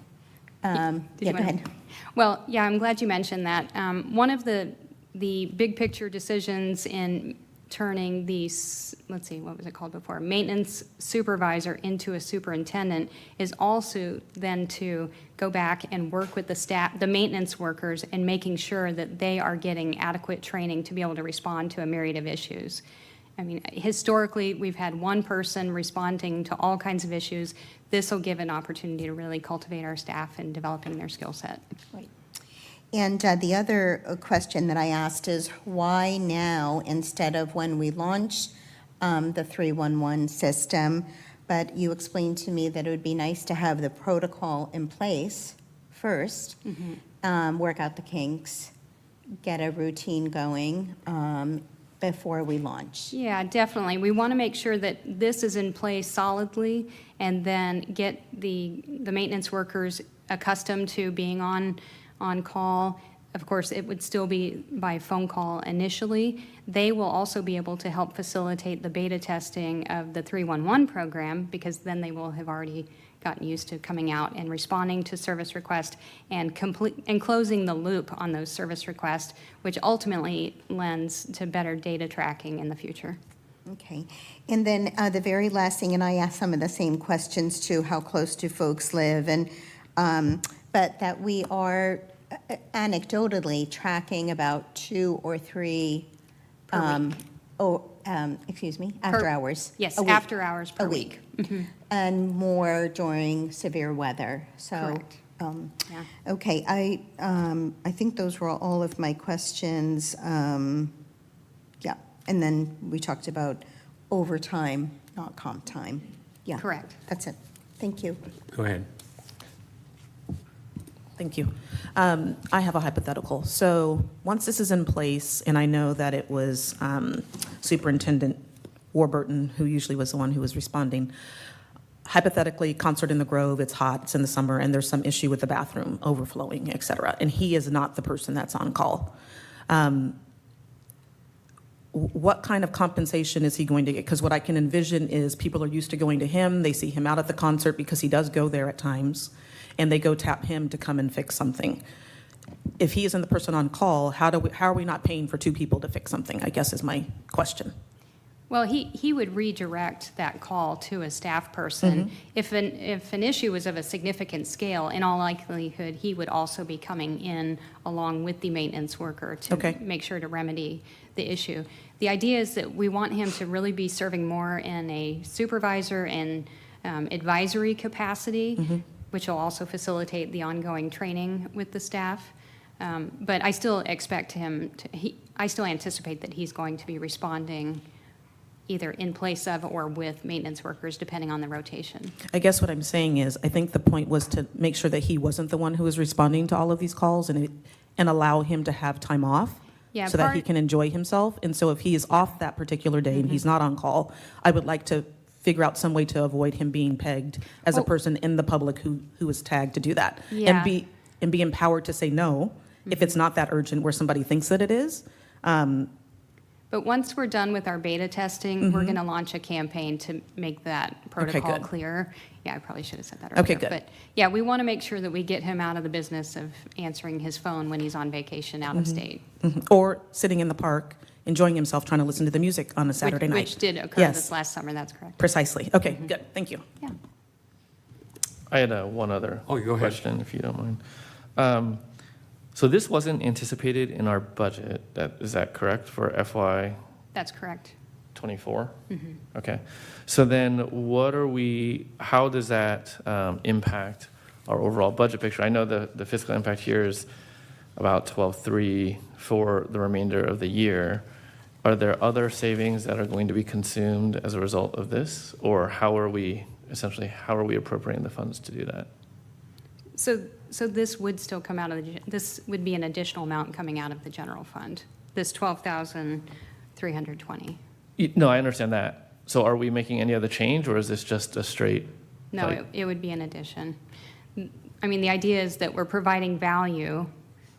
go ahead. Well, yeah, I'm glad you mentioned that. One of the big picture decisions in turning these, let's see, what was it called before? Maintenance supervisor into a superintendent is also then to go back and work with the staff, the maintenance workers, and making sure that they are getting adequate training to be able to respond to a myriad of issues. I mean, historically, we've had one person responding to all kinds of issues. This will give an opportunity to really cultivate our staff in developing their skill set. Right. And the other question that I asked is why now instead of when we launch the 311 system? But you explained to me that it would be nice to have the protocol in place first, work out the kinks, get a routine going before we launch. Yeah, definitely. We want to make sure that this is in place solidly and then get the maintenance workers accustomed to being on call, of course, it would still be by phone call initially. They will also be able to help facilitate the beta testing of the 311 program, because then they will have already gotten used to coming out and responding to service requests and closing the loop on those service requests, which ultimately lends to better data tracking in the future. Okay. And then the very last thing, and I asked some of the same questions too, how close do folks live? And but that we are anecdotally tracking about 2 or 3 after hours. Yes, a week. after hours per A week. Mhm. And more during severe weather. So, Correct. Yeah. Okay, I think those were all of my questions. Yeah, and then we talked about overtime, not comp time. Yeah. Correct. That's it. Thank you. Go ahead. Thank you. I have a hypothetical. So once this is in place, and I know that it was Superintendent Warburton, who usually was the one who was responding, hypothetically, concert in the Grove, it's hot, it's in the summer, and there's some issue with the bathroom overflowing, et cetera, and he is not the person that's on call. What kind of compensation is he going to get? Because what I can envision is people are used to going to him, they see him out at the concert because he does go there at times, and they go tap him to come and fix something. If he isn't the person on call, how are we not paying for 2 people to fix something, I guess is my question. Well, he would redirect that call to a staff person. If an issue was of a significant scale, in all likelihood, he would also be coming in along with the maintenance worker to make sure to remedy the issue. The idea is that we want him to really be serving more in a supervisor and advisory capacity, which will also facilitate the ongoing training with the staff. But I still expect him I still anticipate that he's going to be responding either in place of or with maintenance workers, depending on the rotation. I guess what I'm saying is, I think the point was to make sure that he wasn't the one who was responding to all of these calls and allow him to have time off so that he can enjoy himself. And so if he is off that particular day and he's not on call, I would like to figure out some way to avoid him being pegged as a person in the public who is tagged to do that. Yeah. And be empowered to say no if it's not that urgent where somebody thinks that it is. But once we're done with our beta testing, we're going to launch a campaign to make that protocol good. clear. Yeah, I probably should have said that earlier. Okay, good. But yeah, we want to make sure that we get him out of the business of answering his phone when he's on vacation out of state. Or sitting in the park, enjoying himself, trying to listen to the music on a Saturday night. Which did occur this last summer, that's correct. Precisely. Okay, good. Thank you. Yeah. I had one other question, if you don't mind. So this wasn't anticipated in our budget. Is that correct for FY? That's correct. 24? Okay. So then how does that impact our overall budget picture? I know the fiscal impact here is about 12.3 for the remainder of the year. Are there other savings that are going to be consumed as a result of this? Or how are we appropriating the funds to do that? So this would still come out of this would be an additional amount coming out of the general fund, this 12,320. No, I understand that. So are we making any other change, or is this just a straight? No, it would be an addition. I mean, the idea is that we're providing value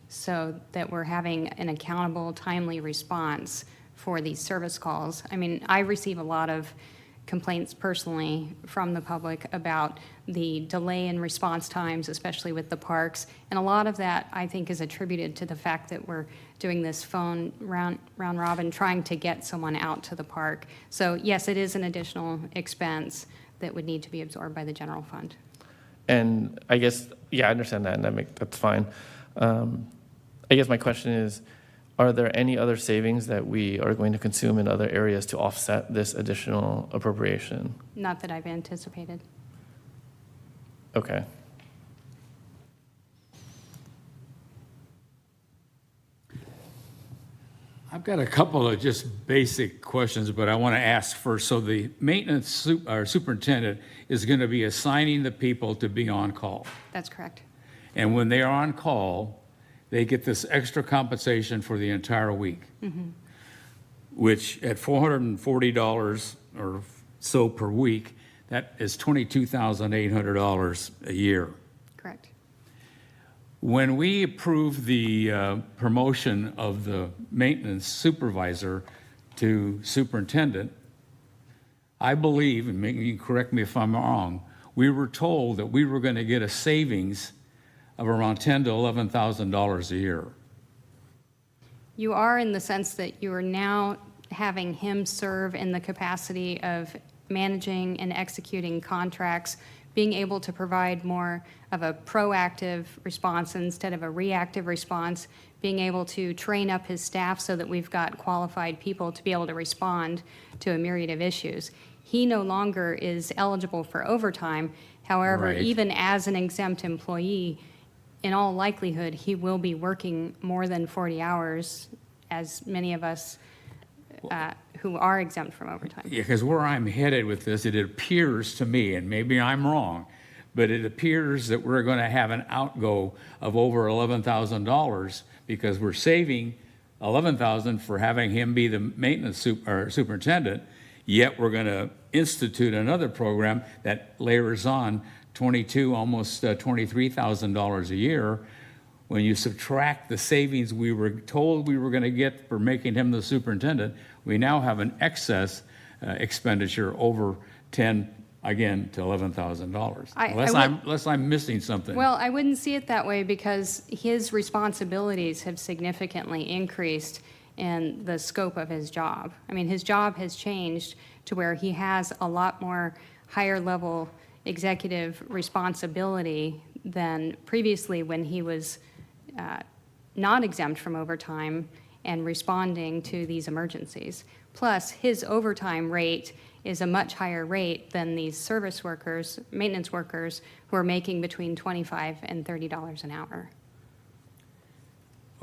so that we're having an accountable, timely response for these service calls. I mean, I receive a lot of complaints personally from the public about the delay in response times, especially with the parks. And a lot of that, I think, is attributed to the fact that we're doing this phone round robin, trying to get someone out to the park. So yes, it is an additional expense that would need to be absorbed by the general fund. And I guess, I understand that, and that's fine. I guess my question is, are there any other savings that we are going to consume in other areas to offset this additional appropriation? Not that I've anticipated. Okay. I've got a couple of just basic questions, but I want to ask first. So the maintenance superintendent is going to be assigning the people to be on call. That's correct. And when they are on call, they get this extra compensation for the entire week, which at $440 or so per week, that is $22,800 a year. Correct. When we approved the promotion of the maintenance supervisor to superintendent, I believe, and you can correct me if I'm wrong, we were told that we were going to get a savings of around $10,000 to $11,000 a year. You are, in the sense that you are now having him serve in the capacity of managing and executing contracts, being able to provide more of a proactive response instead of a reactive response, being able to train up his staff so that we've got qualified people to be able to respond to a myriad of issues. He no longer is eligible for overtime. However, Right. even as an exempt employee, in all likelihood, he will be working more than 40 hours, as many of us who are exempt from overtime. Yeah, because where I'm headed with this, it appears to me, and maybe I'm wrong, but it appears that we're going to have an outgo of over $11,000 because we're saving $11,000 for having him be the maintenance superintendent, yet we're going to institute another program that layers on almost $23,000 a year. When you subtract the savings we were told we were going to get for making him the superintendent, we now have an excess expenditure over $10,000 again to $11,000. Unless I'm missing something. Well, I wouldn't see it that way because his responsibilities have significantly increased in the scope of his job. I mean, his job has changed to where he has a lot more higher level executive responsibility than previously when he was not exempt from overtime and responding to these emergencies. Plus, his overtime rate is a much higher rate than these service workers, maintenance workers, who are making between $25 and $30 an hour.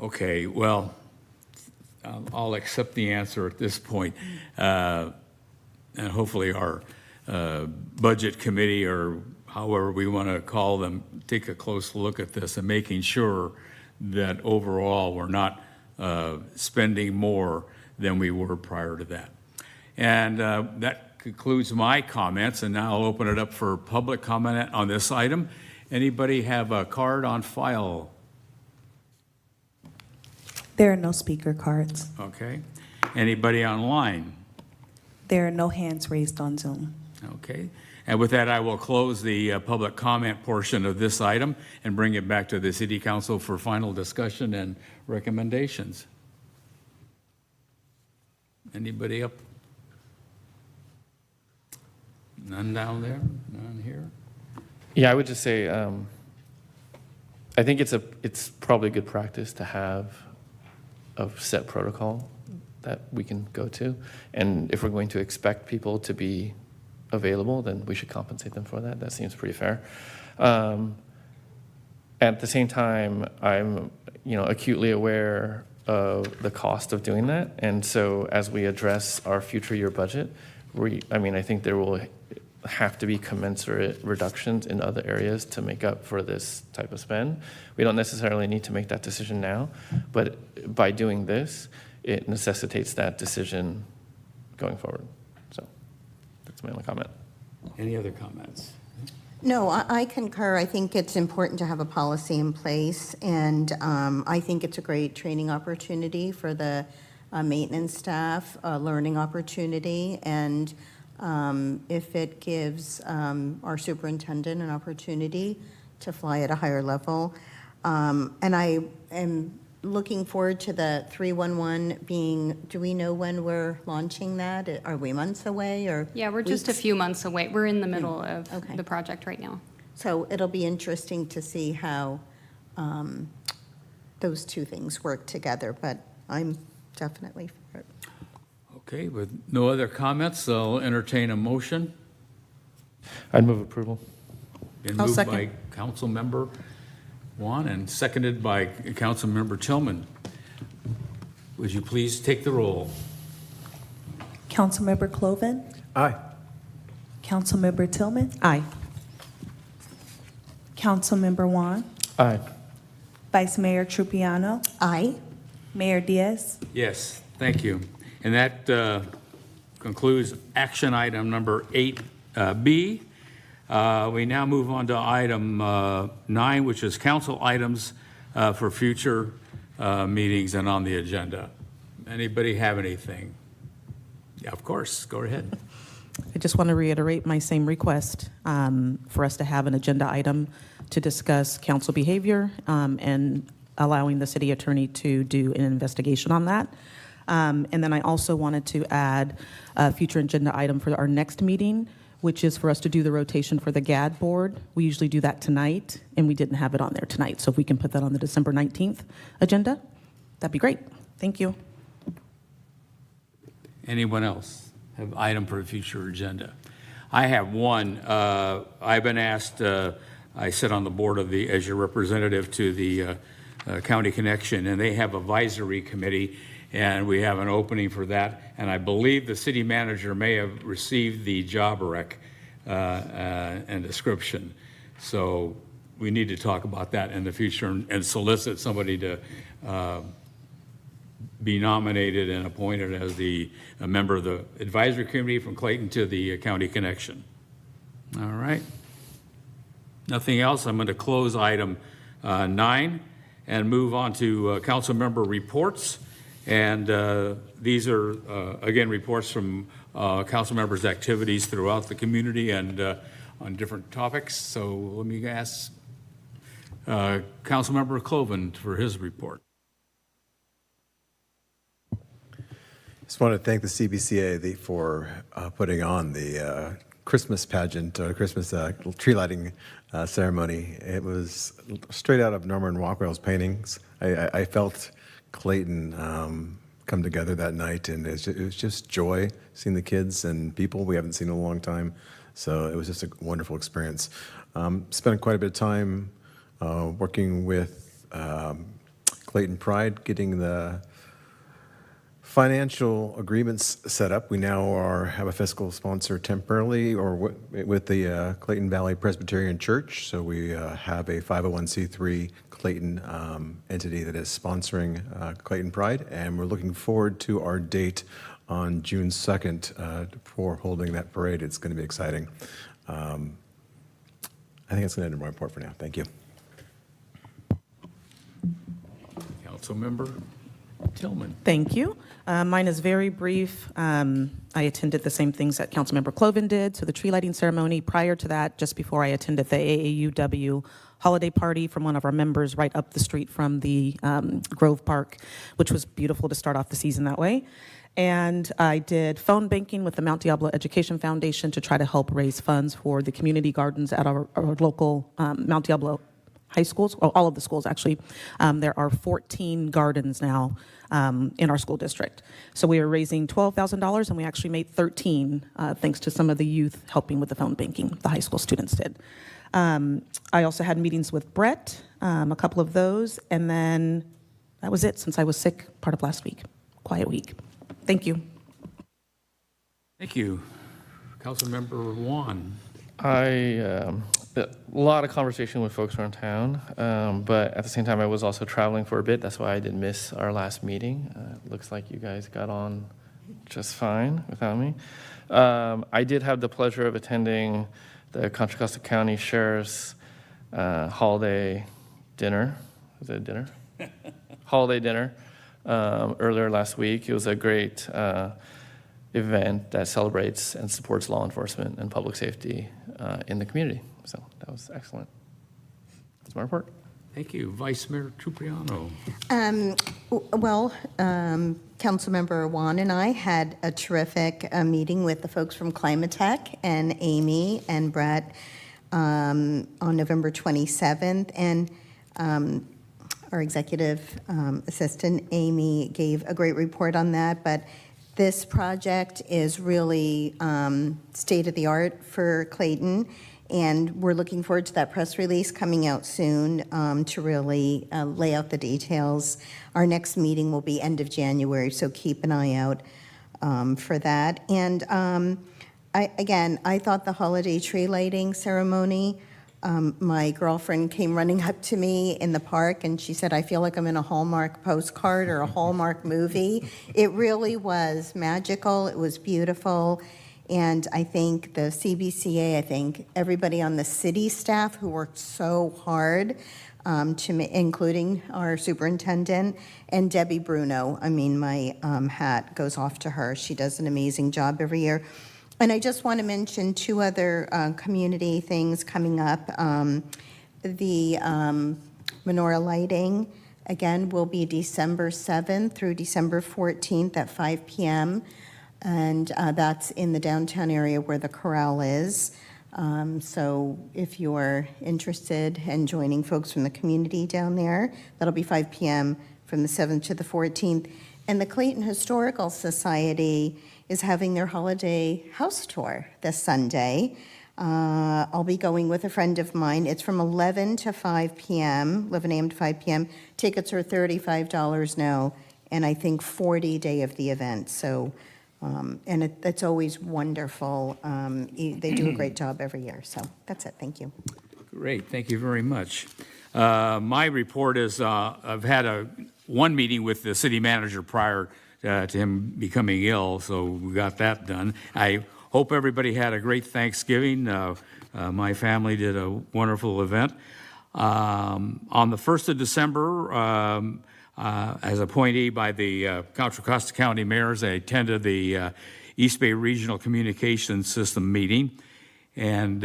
Okay, well, I'll accept the answer at this point. And hopefully our budget committee, or however we want to call them, take a close look at this and making sure that overall we're not spending more than we were prior to that. And that concludes my comments, and now I'll open it up for public comment on this item. Anybody have a card on file? There are no speaker cards. Okay. Anybody online? There are no hands raised on Zoom. Okay. And with that, I will close the public comment portion of this item and bring it back to the City Council for final discussion and recommendations. Anybody up? None down there? None here? Yeah, I would just say, I think it's probably good practice to have a set protocol that we can go to. And if we're going to expect people to be available, then we should compensate them for that. That seems pretty fair. At the same time, I'm acutely aware of the cost of doing that. And so as we address our future year budget, I think there will have to be commensurate reductions in other areas to make up for this type of spend. We don't necessarily need to make that decision now, but by doing this, it necessitates that decision going forward. So that's my only comment. Any other comments? No, I concur. I think it's important to have a policy in place, and I think it's a great training opportunity for the maintenance staff, a learning opportunity, and if it gives our superintendent an opportunity to fly at a higher level. And I am looking forward to the 311 being, do we know when we're launching that? Are we months away or Yeah, we're just a few months away. We're in the middle of the project right now. So it'll be interesting to see how those two things work together, but I'm definitely for it. Okay, with no other comments, I'll entertain a motion. I'd move approval. Been I'll moved second. by Councilmember Juan and seconded by Councilmember Tillman. Would you please take the roll? Councilmember Cloven? Aye. Councilmember Tillman? Aye. Councilmember Juan? Aye. Vice Mayor Trupiano? Aye. Mayor Diaz? Yes, thank you. And that concludes action item number 8B. We now move on to item 9, which is council items for future meetings and on the agenda. Anybody have anything? Yeah, of course, go ahead. I just want to reiterate my same request for us to have an agenda item to discuss council behavior and allowing the city attorney to do an investigation on that. And then I also wanted to add a future agenda item for our next meeting, which is for us to do the rotation for the GAD board. We usually do that tonight, and we didn't have it on there tonight. So if we can put that on the December 19th agenda, that'd be great. Thank you. Anyone else have item for a future agenda? I have one. I've been asked, I sit on the board of the, as your representative to the County Connection, and they have advisory committee, and we have an opening for that. And I believe the city manager may have received the job rec and description. So we need to talk about that in the future and solicit somebody to be nominated and appointed as a member of the advisory committee from Clayton to the County Connection. All right. Nothing else. I'm going to close item 9 and move on to council member reports. And these are, again, reports from council members' activities throughout the community and on different topics. So let me ask Councilmember Cloven for his report. Just want to thank the CBCA for putting on the Christmas pageant, Christmas tree lighting ceremony. It was straight out of Norman Rockwell's paintings. I felt Clayton come together that night, and it was just joy seeing the kids and people we haven't seen in a long time. So it was just a wonderful experience. Spent quite a bit of time working with Clayton Pride, getting the financial agreements set up. We now have a fiscal sponsor temporarily, or with the Clayton Valley Presbyterian Church. So we have a 501c3 Clayton entity that is sponsoring Clayton Pride, and we're looking forward to our date on June 2nd for holding that parade. It's going to be exciting. I think that's going to end my report for now. Thank you. Councilmember Tillman. Thank you. Mine is very brief. I attended the same things that Councilmember Cloven did. So the tree lighting ceremony. Prior to that, just before I attended the AAUW holiday party from one of our members right up the street from the Grove Park, which was beautiful to start off the season that way. And I did phone banking with the Mount Diablo Education Foundation to try to help raise funds for the community gardens at our local Mount Diablo high schools, or all of the schools actually. There are 14 gardens now in our school district. So we are raising $12,000, and we actually made 13 thanks to some of the youth helping with the phone banking, the high school students did. I also had meetings with Brett, a couple of those, and then that was it since I was sick part of last week. Quiet week. Thank you. Thank you. Councilmember Juan. A lot of conversation with folks around town, but at the same time, I was also traveling for a bit. That's why I did miss our last meeting. Looks like you guys got on just fine without me. I did have the pleasure of attending the Contra Costa County Sheriff's holiday dinner. Was it a dinner? Holiday dinner earlier last week. It was a great event that celebrates and supports law enforcement and public safety in the community. So that was excellent. That's my report. Thank you. Vice Mayor Trupriano. Councilmember Juan and I had a terrific meeting with the folks from Climatech and Amy and Brett on November 27th. And our executive assistant, Amy, gave a great report on that. But this project is really state-of-the-art for Clayton, and we're looking forward to that press release coming out soon to really lay out the details. Our next meeting will be end of January, so keep an eye out for that. And I thought the holiday tree lighting ceremony, my girlfriend came running up to me in the park and she said, I feel like I'm in a Hallmark postcard or a Hallmark movie. It really was magical. It was beautiful. And I think the CBCA, I think everybody on the city staff who worked so hard including our superintendent and Debbie Bruno. I mean, my hat goes off to her. She does an amazing job every year. And I just want to mention two other community things coming up. The menorah lighting, again, will be December 7th through December 14th at 5 p.m. And that's in the downtown area where the corral is. So if you're interested in joining folks from the community down there, that'll be 5 p.m. from the 7th to the 14th. And the Clayton Historical Society is having their holiday house tour this Sunday. I'll be going with a friend of mine. It's from 11 to 5 p.m., 11 a.m. to 5 p.m. Tickets are $35 now, and I think 40 day of the event. So, and it's always wonderful. They do a great job every year. So that's it. Thank you. Great, thank you very much. My report is I've had one meeting with the city manager prior to him becoming ill, so we got that done. I hope everybody had a great Thanksgiving. My family did a wonderful event. On the 1st of December, as appointee by the Contra Costa County mayors, I attended the East Bay Regional Communications System meeting. And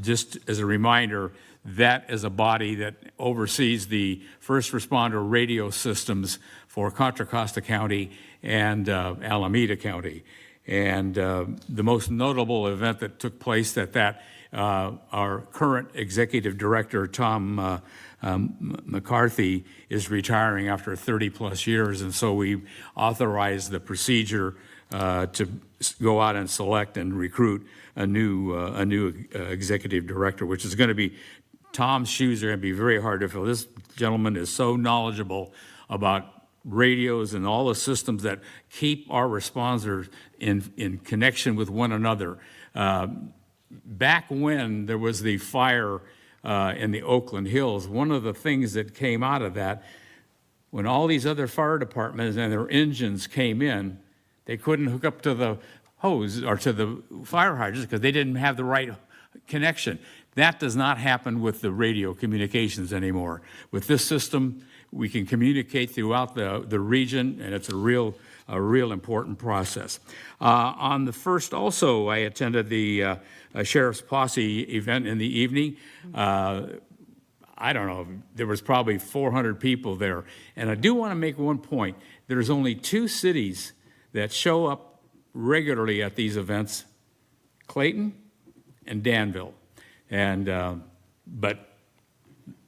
just as a reminder, that is a body that oversees the first responder radio systems for Contra Costa County and Alameda County. And the most notable event that took place that our current executive director, Tom McCarthy, is retiring after 30 plus years. And so we authorized the procedure to go out and select and recruit a new executive director, which is going to be, Tom's shoes are going to be very hard to fill. This gentleman is so knowledgeable about radios and all the systems that keep our responders in connection with one another. Back when there was the fire in the Oakland Hills, one of the things that came out of that, when all these other fire departments and their engines came in, they couldn't hook up to the hose or to the fire hydrants because they didn't have the right connection. That does not happen with the radio communications anymore. With this system, we can communicate throughout the region, and it's a real important process. On the 1st also, I attended the Sheriff's Posse event in the evening. I don't know, there was probably 400 people there. And I do want to make one point. There's only 2 cities that show up regularly at these events, Clayton and Danville. And, but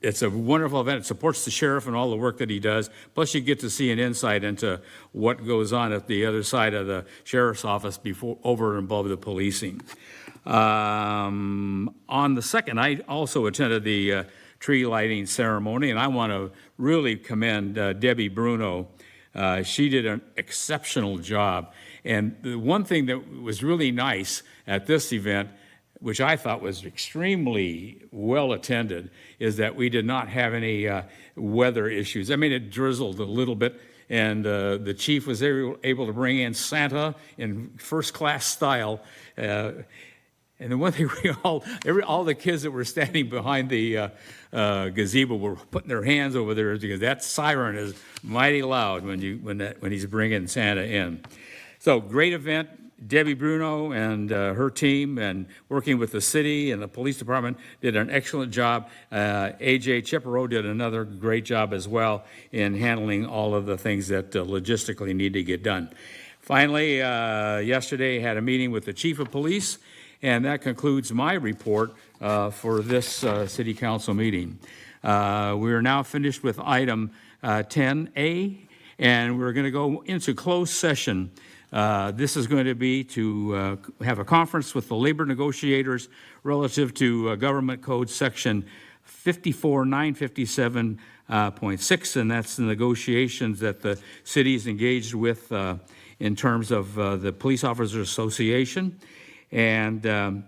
it's a wonderful event. It supports the sheriff and all the work that he does. Plus, you get to see an insight into what goes on at the other side of the sheriff's office over and above the policing. On the 2nd, I also attended the tree lighting ceremony, and I want to really commend Debbie Bruno. She did an exceptional job. And the one thing that was really nice at this event, which I thought was extremely well attended, is that we did not have any weather issues. I mean, it drizzled a little bit, and the chief was able to bring in Santa in first-class style. And the one thing all the kids that were standing behind the gazebo were putting their hands over there because that siren is mighty loud when he's bringing Santa in. So great event. Debbie Bruno and her team and working with the city and the police department did an excellent job. AJ Chippereau did another great job as well in handling all of the things that logistically need to get done. Finally, yesterday I had a meeting with the chief of police, and that concludes my report for this city council meeting. We are now finished with item 10A, and we're going to go into closed session. This is going to be to have a conference with the labor negotiators relative to Government Code Section 54957.6, and that's the negotiations that the city is engaged with in terms of the Police Officers Association. And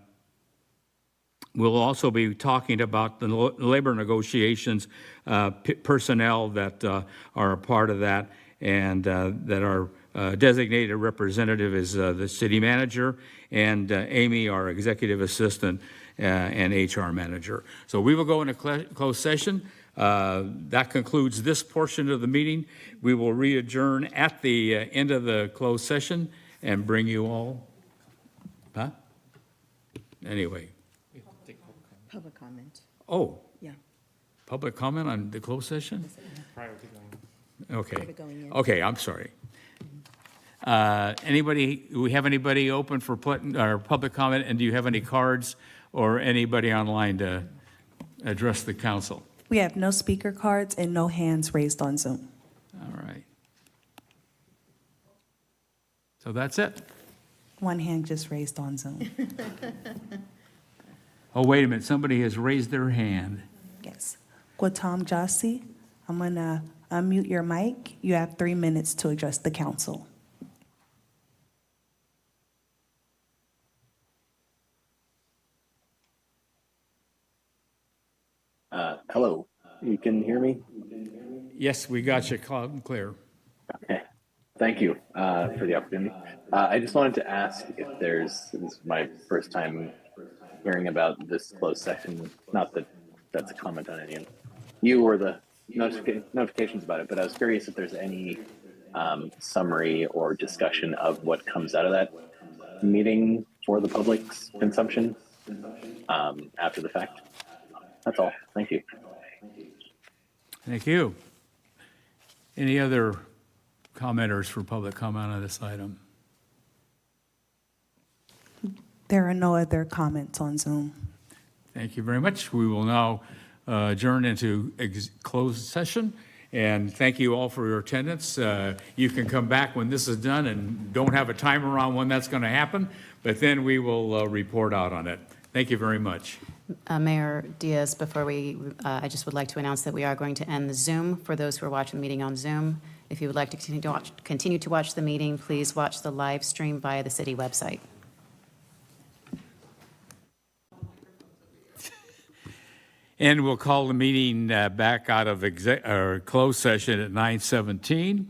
we'll also be talking about the labor negotiations, personnel that are a part of that and that are designated representative is the city manager, and Amy, our executive assistant and HR manager. So we will go into closed session. That concludes this portion of the meeting. We will re-adjourn at the end of the closed session and bring you all, huh? Anyway. Public comment. Oh, Yeah. public comment on the closed session? Prior to going. Okay. going in. Okay, I'm sorry. Anybody, do we have anybody open for public comment? And do you have any cards or anybody online to address the council? We have no speaker cards and no hands raised on Zoom. All right. So that's it. One hand just raised on Zoom. Oh, wait a minute, somebody has raised their hand. Yes. Gautam Jasi, I'm going to unmute your mic. You have 3 minutes to address the council. Hello, you can hear me? Yes, we got you loud and clear. Okay, thank you for the opportunity. I just wanted to ask if this is my first time hearing about this closed session, not that that's a comment on any of you or the notifications about it, but I was curious if there's any summary or discussion of what comes out of that meeting for the public's consumption after the fact. That's all. Thank you. Thank you. Any other commenters for public comment on this item? There are no other comments on Zoom. Thank you very much. We will now adjourn into closed session. And thank you all for your attendance. You can come back when this is done and don't have a timer on when that's going to happen, but then we will report out on it. Thank you very much. Mayor Diaz, before we, I just would like to announce that we are going to end the Zoom for those who are watching the meeting on Zoom. If you would like to continue to watch the meeting, please watch the live stream via the city website. And we'll call the meeting back out of closed session at 9:17,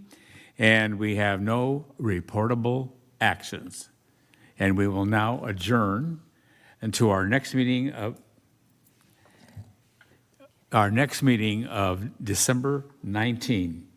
and we have no reportable actions. And we will now adjourn until our next meeting of December 19.